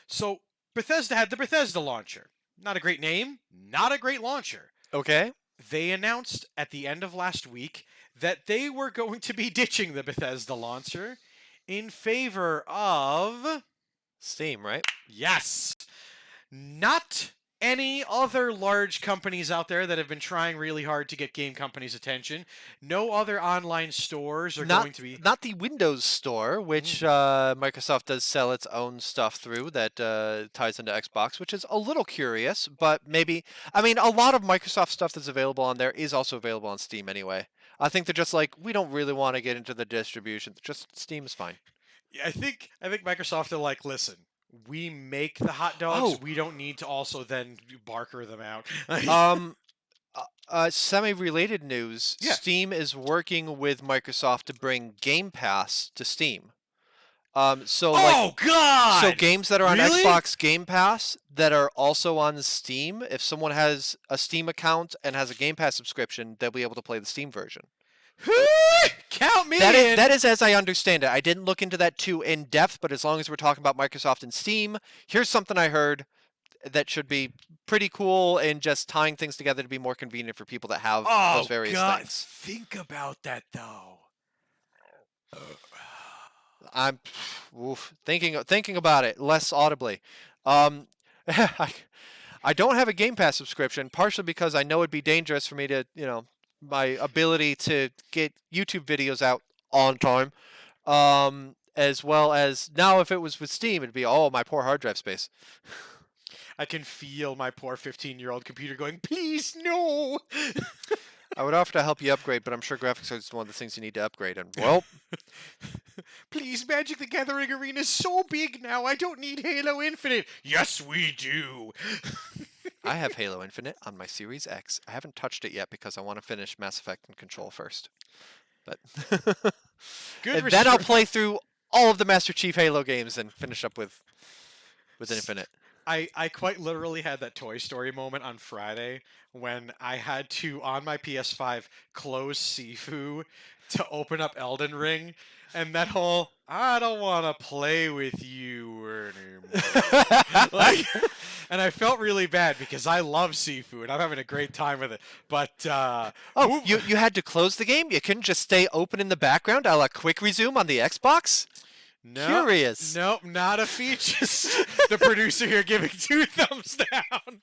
So Bethesda had the Bethesda Launcher. Not a great name, not a great launcher. Okay. They announced at the end of last week that they were going to be ditching the Bethesda Launcher in favor of... Steam, right? Yes! Not any other large companies out there that have been trying really hard to get game companies' attention. No other online stores are going to be... Not the Windows Store, which Microsoft does sell its own stuff through that ties into Xbox, which is a little curious, but maybe... I mean, a lot of Microsoft stuff that's available on there is also available on Steam anyway. I think they're just like, we don't really want to get into the distribution. Just Steam is fine. Yeah, I think Microsoft are like, listen, we make the hot dogs. Oh. We don't need to also then barker them out. Semi-related news. Yeah. Steam is working with Microsoft to bring Game Pass to Steam. So God! so games that are on Really? Xbox Game Pass that are also on Steam, if someone has a Steam account and has a Game Pass subscription, they'll be able to play the Steam version. Count me That in. that is as I understand it. I didn't look into that too in depth, but as long as we're talking about Microsoft and Steam, here's something I heard that should be pretty cool and just tying things together to be more convenient for people that have those various God. things. Think about that, though. I'm thinking about it less audibly. I don't have a Game Pass subscription, partially because I know it'd be dangerous for me to, my ability to get YouTube videos out on time, as well as now if it was with Steam, it'd be, my poor hard drive space. I can feel my poor 15-year-old computer going, please, no! I would offer to help you upgrade, but I'm sure graphics is one of the things you need to upgrade, and, well... Please, Magic the Gathering Arena is so big now, I don't need Halo Infinite. Yes, we do. I have Halo Infinite on my Series X. I haven't touched it yet because I want to finish Mass Effect and Control first. But Good and then I'll play through all of the Master Chief Halo games and finish up with Infinite. I quite literally had that Toy Story moment on Friday when I had to, on my PS5, close Sifu to open up Elden Ring, and that whole "I don't want to play with you anymore," like, and I felt really bad because I love Sifu and I'm having a great time with it. But Oh, you had to close the game? You couldn't just stay open in the background a la quick resume on the Xbox? Curious. Nope, not a feature. The producer here giving 2 thumbs down.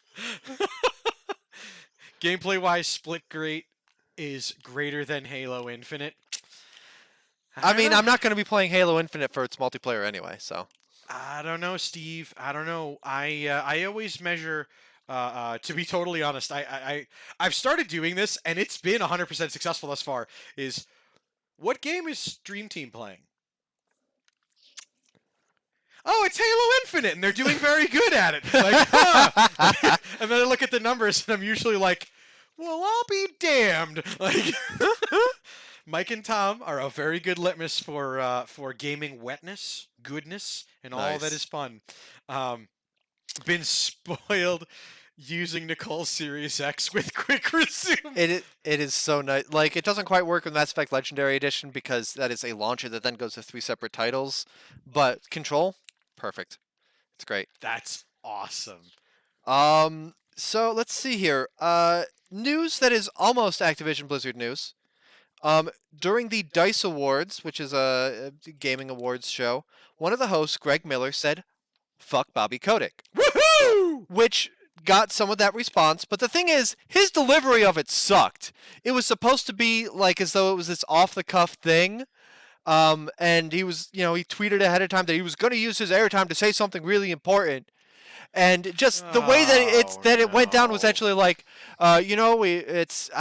Gameplay-wise, Splitgate is greater than Halo Infinite. I mean, I'm not going to be playing Halo Infinite for its multiplayer anyway, so. I don't know, Steve. I don't know. I always measure. To be totally honest, I've started doing this, and it's been 100% successful thus far. Is what game is Dream Team playing? Oh, it's Halo Infinite, and they're doing very good at it. Like, huh. And then I look at the numbers, and I'm usually like, well, I'll be damned. Like, Mike and Tom are a very good litmus for gaming wetness, goodness, and all that Nice. is fun. Been spoiled using Nicole's Series X with quick resume. It is so nice. Like, it doesn't quite work with Mass Effect Legendary Edition because that is a launcher that then goes to 3 separate titles. But Control, perfect. It's great. That's awesome. So let's see here. News that is almost Activision Blizzard news. During the DICE Awards, which is a gaming awards show, one of the hosts, Greg Miller, said, "Fuck Bobby Kotick," Woohoo! which got some of that response. But the thing is, his delivery of it sucked. It was supposed to be like as though it was this off-the-cuff thing. And he was, he tweeted ahead of time that he was going to use his airtime to say something really important. And just the way that it went down was no. actually like, I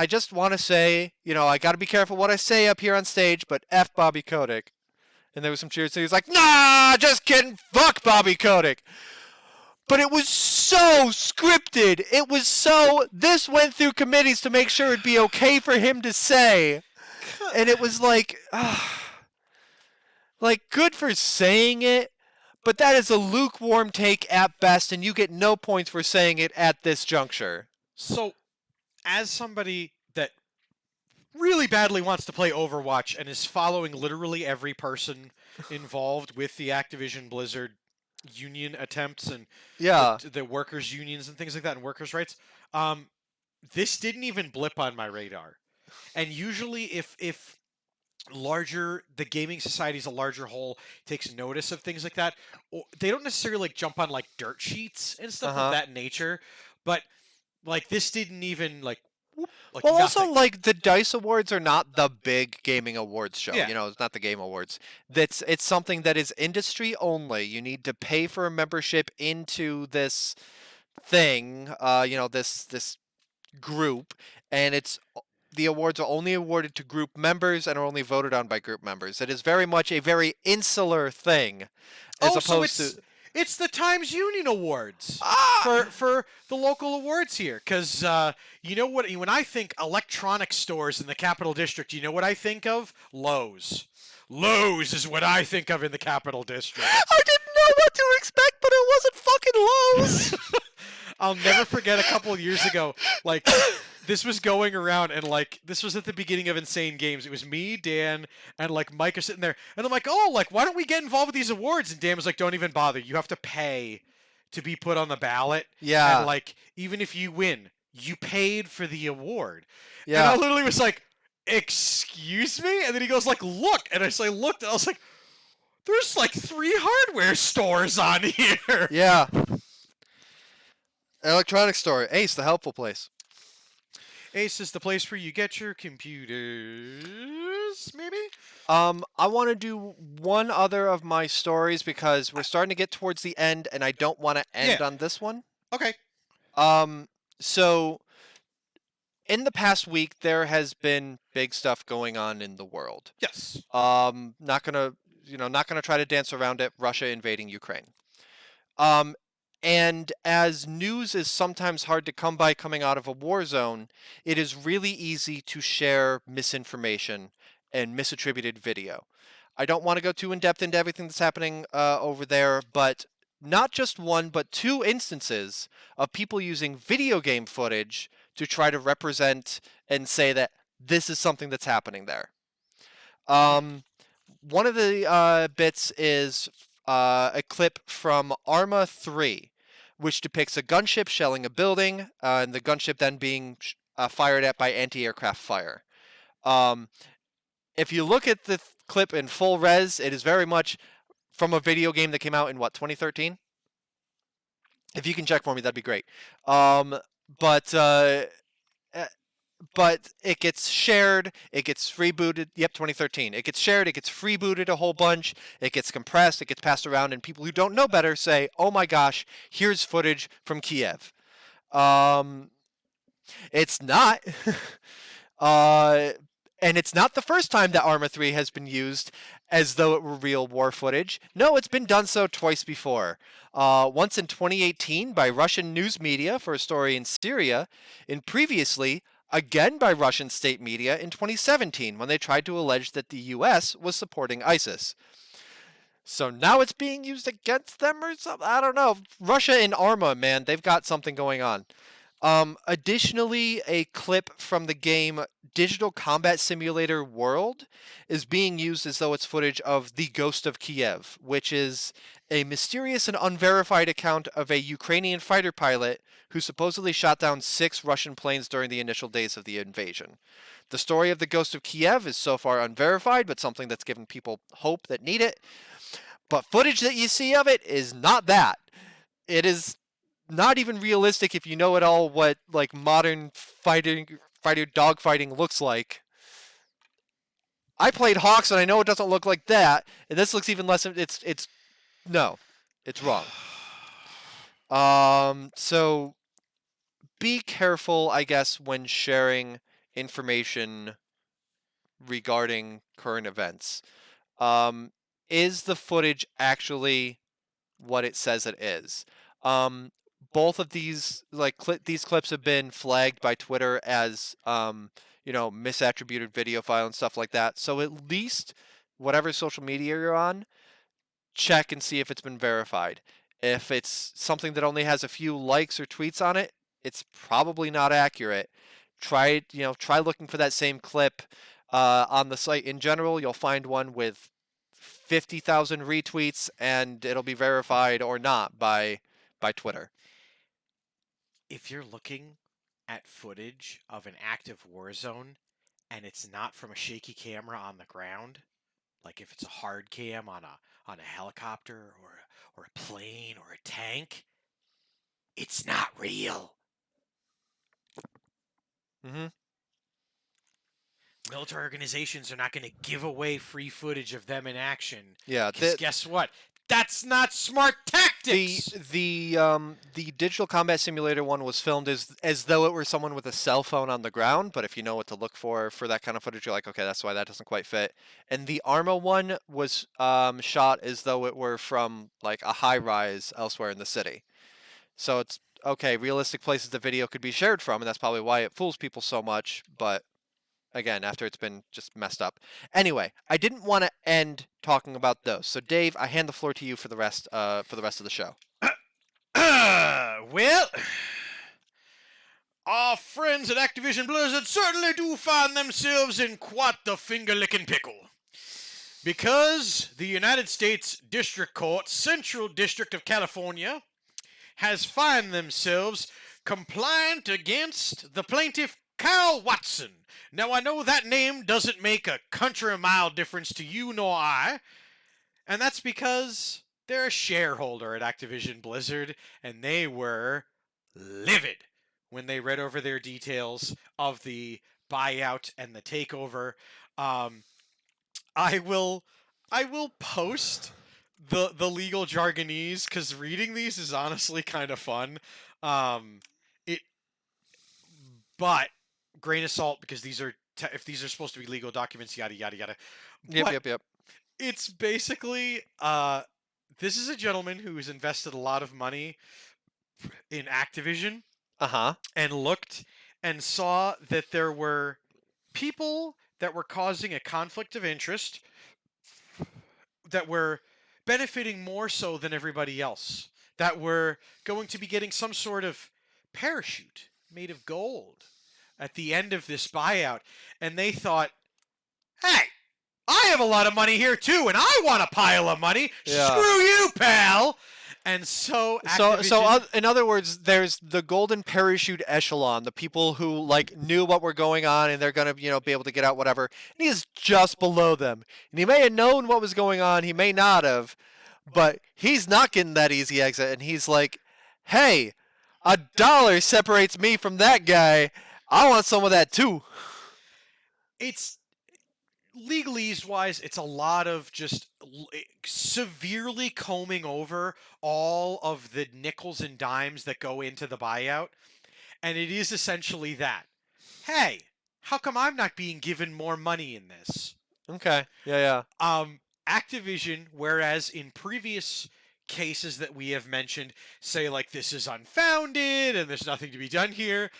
just want to say, I got to be careful what I say up here on stage, but F Bobby Kotick. And there was some cheers. So he was like, nah, just kidding. Fuck Bobby Kotick. But it was so scripted. This went through committees to make sure it'd be okay for him to say. And it was like, good for saying it. But that is a lukewarm take at best, and you get no points for saying it at this juncture. So, as somebody that really badly wants to play Overwatch and is following literally every person involved with the Activision Blizzard union attempts and Yeah. the workers' unions and things like that and workers' rights, this didn't even blip on my radar. And usually if the gaming society is a larger whole, takes notice of things like that, they don't necessarily jump on dirt sheets and stuff of that nature, but this didn't even Well, also, the DICE Awards are not the big gaming awards show. Yeah. It's not the Game Awards. It's something that is industry only. You need to pay for a membership into this thing, this group, and the awards are only awarded to group members and are only voted on by group members. It is very much a very insular thing, as opposed to. It's the Times Union Awards for the local awards here. Because you know what? When I think electronic stores in the Capital District, you know what I think of? Lowe's. Lowe's is what I think of in the Capital District. I didn't know what to expect, but it wasn't fucking Lowe's. I'll never forget a couple of years ago, this was going around, and this was at the beginning of Insane Games. It was me, Dan, and Mike are sitting there, and I'm like, oh, why don't we get involved with these awards? And Dan was like, don't even bother. You have to pay to be put on the ballot. Yeah. And even if you win, you paid for the award. Yeah. And I literally was like, excuse me? And then he goes look. And I looked, and I was like, there's 3 hardware stores on here. Yeah. Electronics store. Ace, the helpful place. Ace is the place where you get your computers, maybe? I want to do one other of my stories because we're starting to get towards the end, and I don't want to end on this one. Okay. So in the past week, there has been big stuff going on in the world. Yes. Not gonna try to dance around it. Russia invading Ukraine. And as news is sometimes hard to come by coming out of a war zone, it is really easy to share misinformation and misattributed video. I don't want to go too in depth into everything that's happening over there, but not just one, but two instances of people using video game footage to try to represent and say that this is something that's happening there. One of the bits is a clip from Arma 3, which depicts a gunship shelling a building, and the gunship then being fired at by anti-aircraft fire. If you look at the clip in full res, it is very much from a video game that came out in, 2013? If you can check for me, that'd be great. But it gets shared, it gets rebooted. Yep, 2013. It gets shared, it gets rebooted a whole bunch, it gets compressed, it gets passed around, and people who don't know better say, oh my gosh, here's footage from Kiev. It's not. And it's not the first time that Arma 3 has been used as though it were real war footage. No, it's been done so twice before. Once in 2018 by Russian news media for a story in Syria, and previously again by Russian state media in 2017 when they tried to allege that the US was supporting ISIS. So now it's being used against them or something? I don't know. Russia and Arma, man, they've got something going on. Additionally, a clip from the game Digital Combat Simulator World is being used as though it's footage of the Ghost of Kiev, which is a mysterious and unverified account of a Ukrainian fighter pilot who supposedly shot down 6 Russian planes during the initial days of the invasion. The story of the Ghost of Kiev is so far unverified, but something that's given people hope that need it. But footage that you see of it is not that. It is not even realistic if you know at all what like modern fighter dogfighting looks like. I played Hawks and I know it doesn't look like that, and this looks even less. It's wrong. So be careful, I guess, when sharing information regarding current events. Is the footage actually what it says it is? Both of these these clips have been flagged by Twitter as misattributed video file and stuff like that. So at least whatever social media you're on, check and see if it's been verified. If it's something that only has a few likes or tweets on it, it's probably not accurate. Try looking for that same clip on the site in general. You'll find one with 50,000 retweets and it'll be verified or not by Twitter. If you're looking at footage of an active war zone and it's not from a shaky camera on the ground, like if it's a hard cam on a helicopter or a plane or a tank, it's not real. Mm-hmm. Military organizations are not going to give away free footage of them in action. Yeah, because guess what? That's not smart tactics. The Digital Combat Simulator one was filmed as though it were someone with a cell phone on the ground, but if you know what to look for that kind of footage, you're like, okay, that's why that doesn't quite fit. And the Arma one was shot as though it were from like a high rise elsewhere in the city. So it's okay, realistic places the video could be shared from, and that's probably why it fools people so much, but again, after it's been just messed up. Anyway, I didn't want to end talking about those. So, Dave, I hand the floor to you for the rest of the show. Well, our friends at Activision Blizzard certainly do find themselves in quite the finger-licking pickle. Because the United States District Court, Central District of California, has found themselves compliant against the plaintiff Kyle Watson. Now, I know that name doesn't make a country mile difference to you nor I, and that's because they're a shareholder at Activision Blizzard, and they were livid when they read over their details of the buyout and the takeover. I will post the legal jargonese because reading these is honestly kind of fun. But grain of salt because these are if these are supposed to be legal documents, yada yada yada. Yep. It's basically this is a gentleman who has invested a lot of money in Activision. And looked and saw that there were people that were causing a conflict of interest were benefiting more so than everybody else, that were going to be getting some sort of parachute made of gold at the end of this buyout, and they thought, hey, I have a lot of money here too, and I want a pile of money. Yeah. Screw you, pal. And so Activision, In other words, there's the golden parachute echelon, the people who like knew what were going on and they're gonna, be able to get out whatever. And he is just below them. And he may have known what was going on, he may not have, but he's not getting that easy exit. And he's like, hey, $1 separates me from that guy. I want some of that too. it's legalese wise, it's a lot of just severely combing over all of the nickels and dimes that go into the buyout. And it is essentially that. Hey, how come I'm not being given more money in this? Okay. Yeah. Activision, whereas in previous cases that we have mentioned, say like this is unfounded and there's nothing to be done here,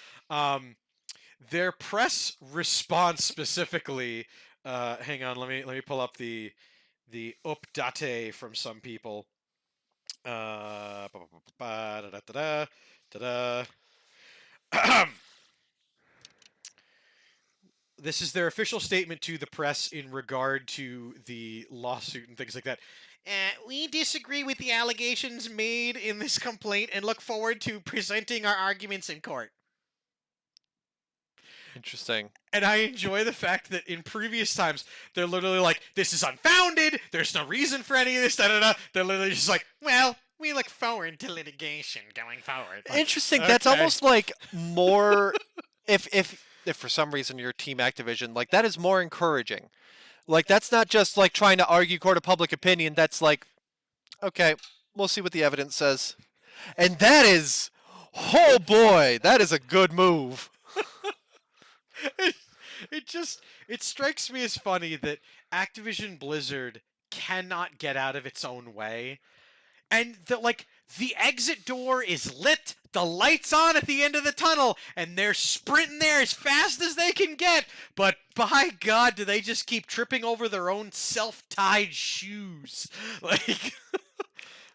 their press response specifically. Hang on, let me pull up the update from some people. This is their official statement to the press in regard to the lawsuit and things like that. We disagree with the allegations made in this complaint and look forward to presenting our arguments in court. Interesting. And I enjoy the fact that in previous times, they're literally like, this is unfounded, there's no reason for any of this, da-da-da. They're literally just like, well, we look forward to litigation going forward. Like, Interesting. That's okay. almost like more if for some reason you're Team Activision, like that is more encouraging. Like that's not just like trying to argue court of public opinion. That's like, okay, we'll see what the evidence says. And that is, oh boy, that is a good move. It strikes me as funny that Activision Blizzard cannot get out of its own way. And the exit door is lit, the light's on at the end of the tunnel, and they're sprinting there as fast as they can get. But by God, do they just keep tripping over their own self-tied shoes? Like,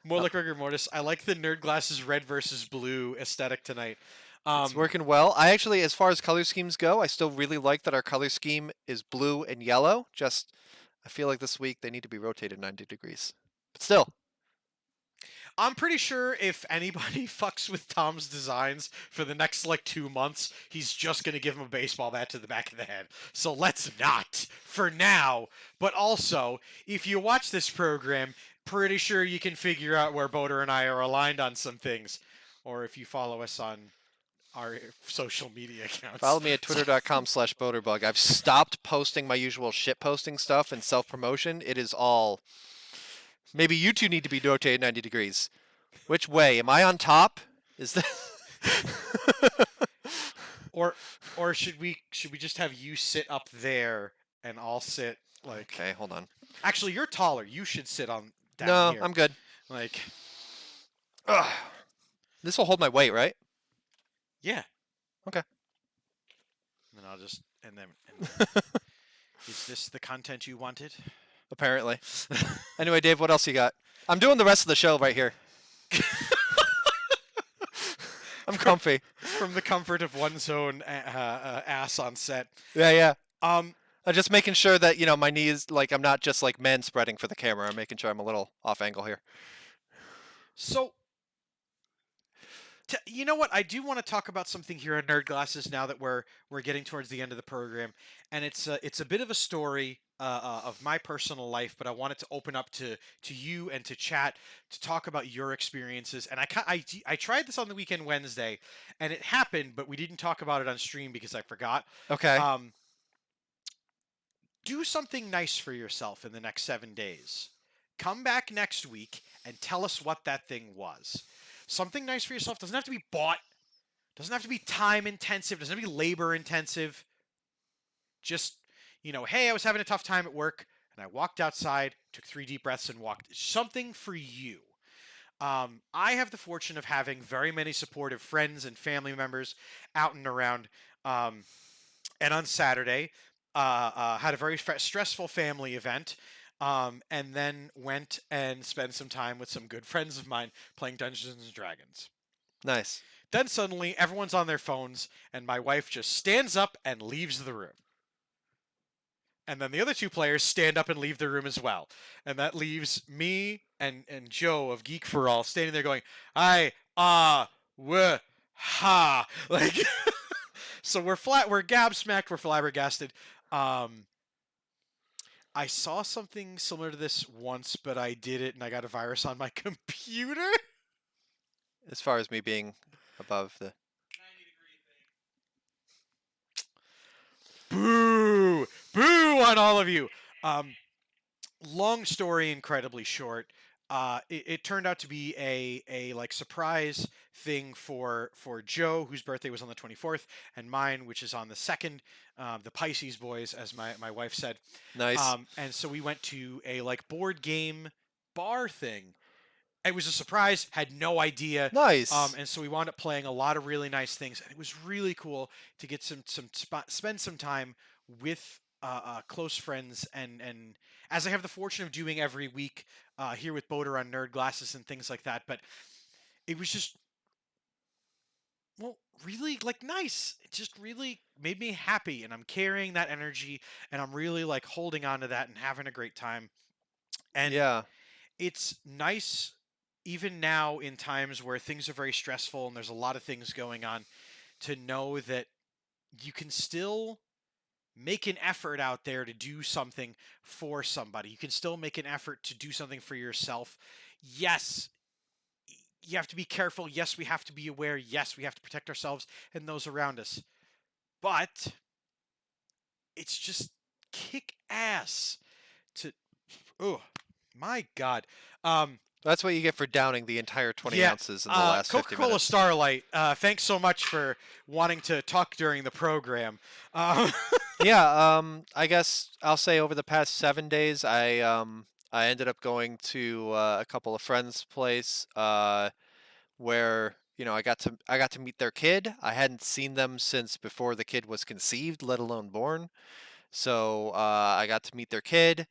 more like rigor mortis. I like the nerd glasses red versus blue aesthetic tonight. It's working well. I actually, as far as color schemes go, I still really like that our color scheme is blue and yellow. Just, I feel like this week they need to be rotated 90 degrees. But still. I'm pretty sure if anybody fucks with Tom's designs for the next 2 months, he's just going to give him a baseball bat to the back of the head. So let's not for now. But also, if you watch this program, pretty sure you can figure out where Boder and I are aligned on some things. Or if you follow us on our social media accounts. Follow me at twitter.com/boderbug. I've stopped posting my usual shit posting stuff and self-promotion. It is all... Maybe you two need to be rotated 90 degrees. Which way? Am I on top? Is that... or should we just have you sit up there and I'll sit like... Okay, hold on. Actually, you're taller. You should sit on down no, here. I'm good. Like... Ugh. This will hold my weight, right? Yeah. Okay. And then I'll just... And then is this the content you wanted? Apparently. Anyway, Dave, what else you got? I'm doing the rest of the show right here. I'm comfy. From the comfort of one's own ass on set. Yeah. I'm just making sure that, my knees, I'm not just man spreading for the camera. I'm making sure I'm a little off angle here. So, you know what? I do want to talk about something here on Nerd Glasses now that we're getting towards the end of the program, and it's a bit of a story of my personal life, but I wanted to open up to you and to chat to talk about your experiences. And I tried this on the weekend Wednesday, and it happened, but we didn't talk about it on stream because I forgot. Okay. Do something nice for yourself in the next 7 days. Come back next week and tell us what that thing was. Something nice for yourself doesn't have to be bought, doesn't have to be time intensive, doesn't have to be labor intensive. Just, hey, I was having a tough time at work and I walked outside, took 3 deep breaths and walked. Something for you. I have the fortune of having very many supportive friends and family members out and around. And on Saturday, had a very stressful family event. and then went and spent some time with some good friends of mine playing Dungeons and Dragons. Nice. Then suddenly everyone's on their phones, and my wife just stands up and leaves the room. And then the other two players stand up and leave the room as well. And that leaves me and Joe of Geek for All standing there going, I, ha. Like, so we're gabsmacked, we're flabbergasted. I saw something similar to this once, but I did it and I got a virus on my computer. As far as me being above the... Boo! Boo on all of you! Long story, incredibly short. It turned out to be a like surprise thing for Joe, whose birthday was on the 24th, and mine, which is on the 2nd. The Pisces boys, as my wife said. Nice. And so we went to a like board game bar thing. It was a surprise. Had no idea. Nice. And so we wound up playing a lot of really nice things, and it was really cool to get spend some time with close friends, and as I have the fortune of doing every week here with Boater on Nerd Glasses and things like that. But it was just, well, really like nice. It just really made me happy, and I'm carrying that energy, and I'm really like holding on to that and having a great time. And yeah. it's nice even now in times where things are very stressful and there's a lot of things going on, to know that you can still make an effort out there to do something for somebody. You can still make an effort to do something for yourself. Yes, you have to be careful. Yes, we have to be aware. Yes, we have to protect ourselves and those around us. But it's just kick ass to, oh my God. That's what you get for downing the entire 20 ounces in the last 50 Coca-Cola minutes. Starlight, thanks so much for wanting to talk during the program. Yeah, I guess I'll say over the past 7 days, I ended up going to a couple of friends' place where I got to meet their kid. I hadn't seen them since before the kid was conceived, let alone born. So I got to meet their kid.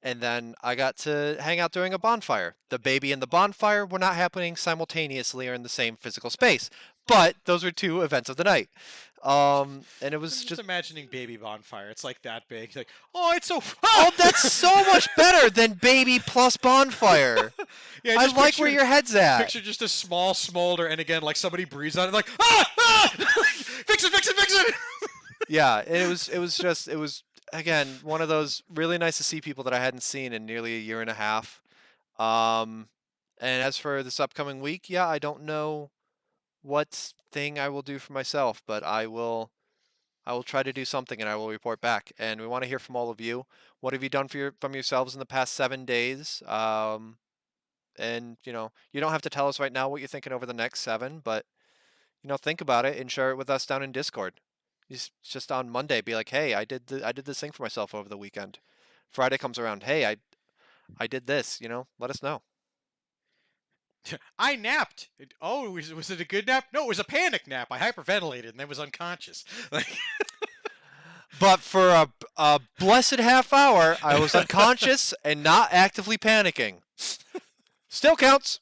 And then I got to hang out during a bonfire. The baby and the bonfire were not happening simultaneously or in the same physical space, but those were two events of the night. And it was I'm just imagining baby bonfire. It's like that big. It's like, oh, it's so. oh, that's so much better than baby plus bonfire. Yeah, I just like where your head's at. Picture just a small smolder, and again, like somebody breathes on it, like fix it, fix it, fix it. Yeah, and it was again one of those really nice to see people that I hadn't seen in nearly a year and a half. And as for this upcoming week, yeah, I don't know what thing I will do for myself, but I will try to do something and I will report back. And we want to hear from all of you. What have you done from yourselves in the past 7 days? And you don't have to tell us right now what you're thinking over the next 7, but think about it and share it with us down in Discord. Just on Monday, be like, hey, I did this thing for myself over the weekend. Friday comes around, hey, I did this. Let us know. I napped. Oh, was it a good nap? No, it was a panic nap. I hyperventilated and then was unconscious. Like, but for a blessed half hour, I was unconscious and not actively panicking. Still counts.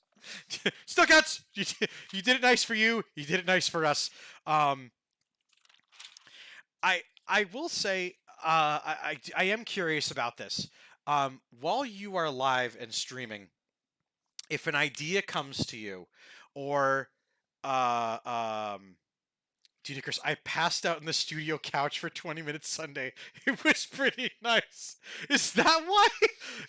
Still counts. You did it nice for you. You did it nice for us. I will say I am curious about this. While you are live and streaming, if an idea comes to you, or dude, Chris, I passed out in the studio couch for 20 minutes Sunday. It was pretty nice. Is that why?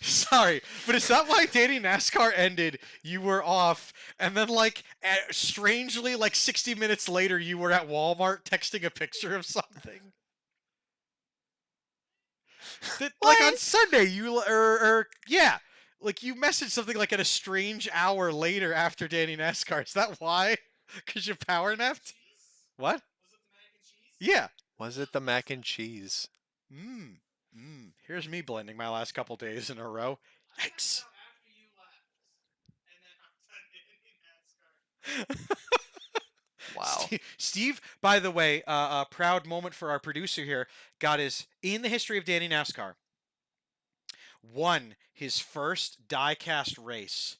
Sorry, but is that why Danny NASCAR ended? You were off, and then strangely, 60 minutes later, you were at Walmart texting a picture of something. Like on Sunday, you yeah. Like you messaged something like at a strange hour later after Danny NASCAR. Is that why? Because you power napped? What? Yeah. Was it the mac and cheese? Here's me blending my last couple days in a row. Yikes. Wow. Steve, by the way, a proud moment for our producer here, got his in the history of Danny NASCAR. won his first diecast race.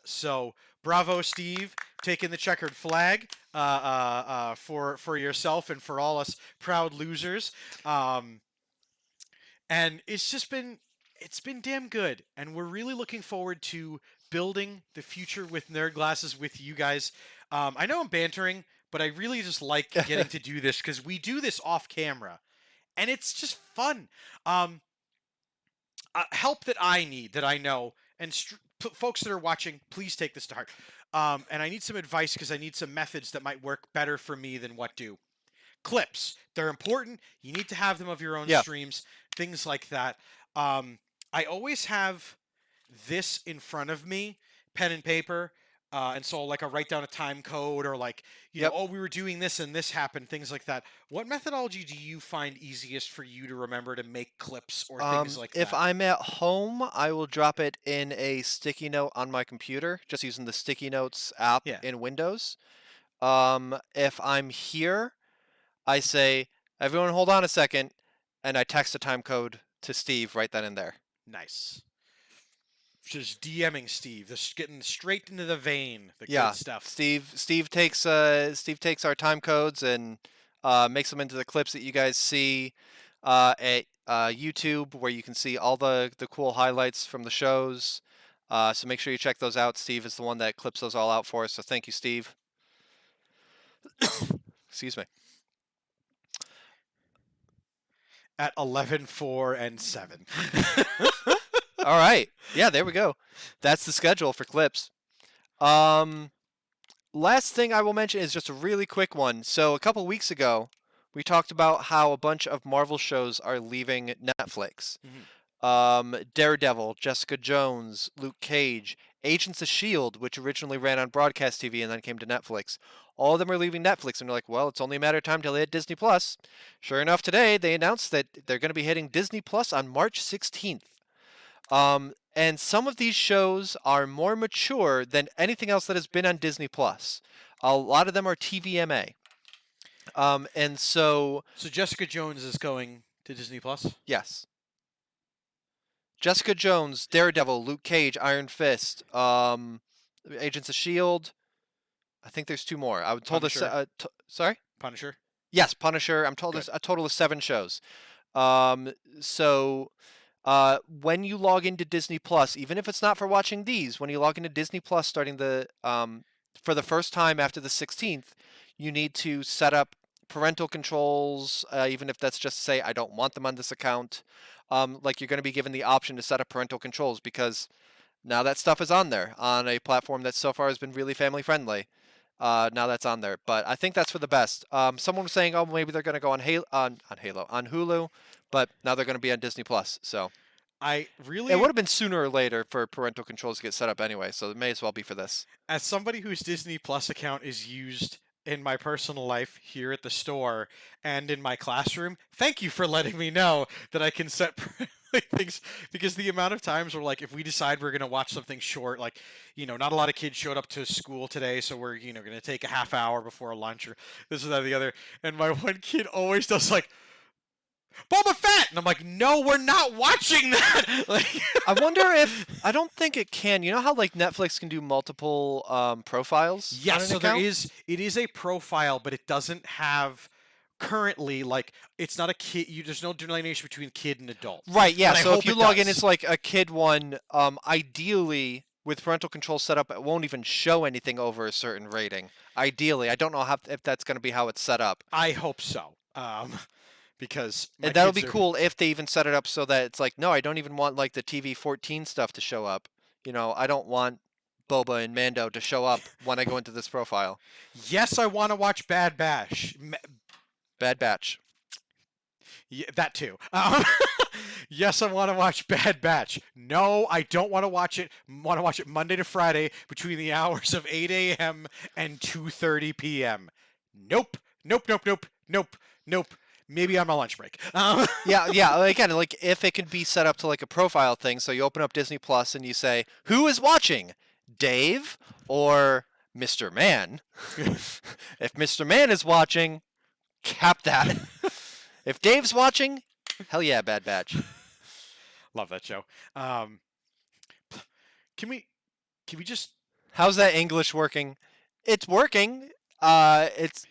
So bravo, Steve, taking the checkered flag for yourself and for all us proud losers. And it's been damn good, and we're really looking forward to building the future with Nerd Glasses with you guys. I know I'm bantering, but I really just like getting to do this because we do this off camera, and it's just fun. Help that I need, that I know, and folks that are watching, please take this to heart. And I need some advice because I need some methods that might work better for me than what do. Clips, they're important. You need to have them of your own streams, things like that. I always have this in front of me, pen and paper, and so like I write down a time code or like, you know, oh, we were doing this and this happened, things like that. What methodology do you find easiest for you to remember to make clips or things like that? If I'm at home, I will drop it in a sticky note on my computer, just using the sticky notes app in Windows. If I'm here, I say, everyone hold on a second, and I text a time code to Steve right then and there. Nice. Just DMing Steve, just getting straight into the vein, the good stuff. Steve takes our time codes and makes them into the clips that you guys see at YouTube, where you can see all the cool highlights from the shows. So make sure you check those out. Steve is the one that clips those all out for us. So thank you, Steve. Excuse me. At 11, 4, and 7. All right. Yeah, there we go. That's the schedule for clips. Last thing I will mention is just a really quick one. So a couple weeks ago, we talked about how a bunch of Marvel shows are leaving Netflix. Daredevil, Jessica Jones, Luke Cage, Agents of S.H.I.E.L.D., which originally ran on broadcast TV and then came to Netflix. All of them are leaving Netflix, and they're like, well, it's only a matter of time till they hit Disney+. Sure enough, today they announced that they're going to be hitting Disney+ on March 16th. And some of these shows are more mature than anything else that has been on Disney+. A lot of them are TVMA. And so... So Jessica Jones is going to Disney+? Yes. Jessica Jones, Daredevil, Luke Cage, Iron Fist, Agents of S.H.I.E.L.D. I think there's 2 more. I was told sorry? Punisher? Yes, Punisher. I'm told there's a total of 7 shows. So when you log into Disney+, even if it's not for watching these, when you log into Disney+, starting for the first time after the 16th, you need to set up parental controls, even if that's just to say, I don't want them on this account. Like you're going to be given the option to set up parental controls because now that stuff is on there on a platform that so far has been really family friendly. Now that's on there, but I think that's for the best. Someone was saying, oh, maybe they're going to go on Hulu, but now they're going to be on Disney+. So it would have been sooner or later for parental controls to get set up anyway, so it may as well be for this. As somebody whose Disney Plus account is used in my personal life here at the store and in my classroom, thank you for letting me know that I can set things, because the amount of times where, like, if we decide we're going to watch something short, like, you know, not a lot of kids showed up to school today, so we're, you know, going to take a half hour before lunch or this or that or the other, and my one kid always does, like, Boba Fett! And I'm like, no, we're not watching that! Like, I wonder if... I don't think it can. You know how, like, Netflix can do multiple profiles? Yes, so it is a profile, but it doesn't have... Currently, like, it's not a kid. There's no delineation between kid and adult. Right, yeah. So if you log in, it's like a kid one. Ideally, with parental control set up, it won't even show anything over a certain rating. Ideally, I don't know if that's going to be how it's set up. I hope so. Because and that'll be cool if they even set it up so that it's like, no, I don't even want like the TV 14 stuff to show up. You know, I don't want Boba and Mando to show up when I go into this profile. Yes, I want to watch Bad Bash. Bad Batch. Yeah, that too. Yes, I want to watch Bad Batch. No, I don't want to watch it. Want to watch it Monday to Friday between the hours of 8 a.m. and 2:30 p.m. Nope. Maybe on my lunch break. Yeah. Again, like if it could be set up to like a profile thing, so you open up Disney Plus and you say, "Who is watching? Dave or Mr. Man?" If Mr. Man is watching, cap that. If Dave's watching, hell yeah, Bad Batch. Love that show. Um, can we just How's that English working? It's working. It's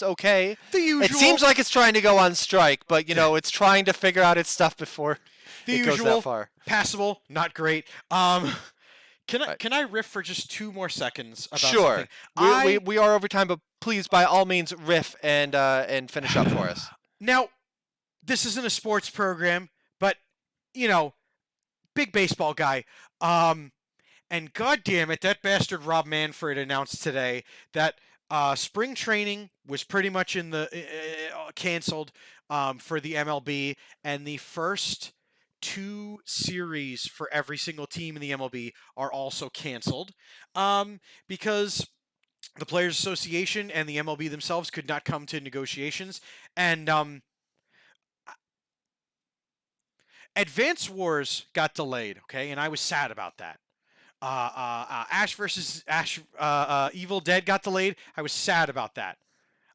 okay. the usual? It seems like it's trying to go on strike, but it's trying to figure out its stuff before the it goes usual. that far. Passable, not great. Can I riff for just 2 more seconds about Sure. something? We are over time, but please, by all means, riff and finish up for us. Now, this isn't a sports program, but big baseball guy. And goddamn it, that bastard Rob Manfred announced today that spring training was pretty much in the canceled for the MLB, and the first 2 series for every single team in the MLB are also canceled because the Players Association and the MLB themselves could not come to negotiations, and Advance Wars got delayed, okay, and I was sad about that. Ash versus Ash, Evil Dead got delayed. I was sad about that.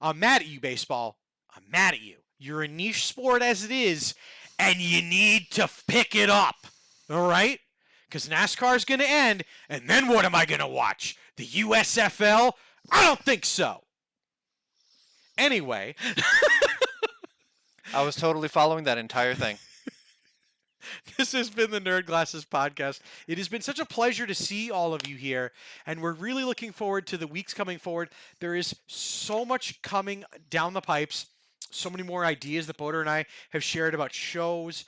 I'm mad at you, baseball. I'm mad at you. You're a niche sport as it is, and you need to pick it up. All right? Because NASCAR's going to end, and then what am I going to watch? The USFL? I don't think so. Anyway. I was totally following that entire thing. This has been the Nerd Glasses Podcast. It has been such a pleasure to see all of you here, and we're really looking forward to the weeks coming forward. There is so much coming down the pipes, so many more ideas that Boder and I have shared about shows,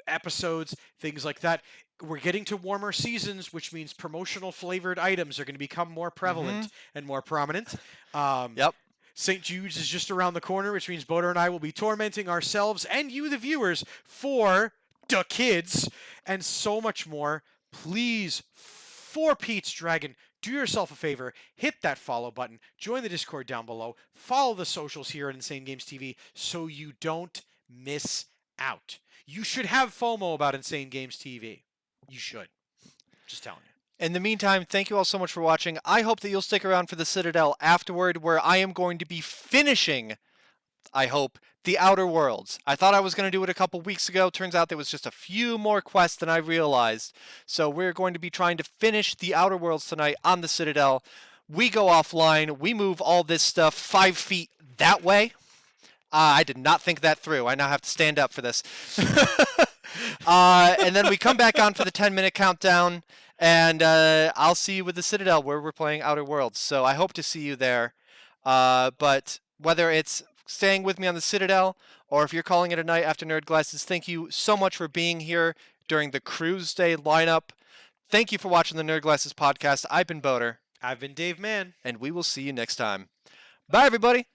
episodes, things like that. We're getting to warmer seasons, which means promotional flavored items are going to become more prevalent and more prominent. Yep. St. Jude's is just around the corner, which means Boder and I will be tormenting ourselves and you, the viewers, for the kids and so much more. Please, for Pete's Dragon, do yourself a favor, hit that follow button, join the Discord down below, follow the socials here at Insane Games TV so you don't miss out. You should have FOMO about Insane Games TV. You should. Just telling you. In the meantime, thank you all so much for watching. I hope that you'll stick around for the Citadel afterward, where I am going to be finishing, I hope, the Outer Worlds. I thought I was going to do it a couple weeks ago. Turns out there was just a few more quests than I realized. So we're going to be trying to finish the Outer Worlds tonight on the Citadel. We go offline. We move all this stuff 5 feet that way. I did not think that through. I now have to stand up for this. And then we come back on for the 10-minute countdown. And I'll see you with the Citadel, where we're playing Outer Worlds. So I hope to see you there. But whether it's staying with me on the Citadel, or if you're calling it a night after Nerd Glasses, thank you so much for being here during the Cruise Day lineup. Thank you for watching the Nerd Glasses Podcast. I've been Boder. I've been Dave Mann. And we will see you next time. Bye, everybody.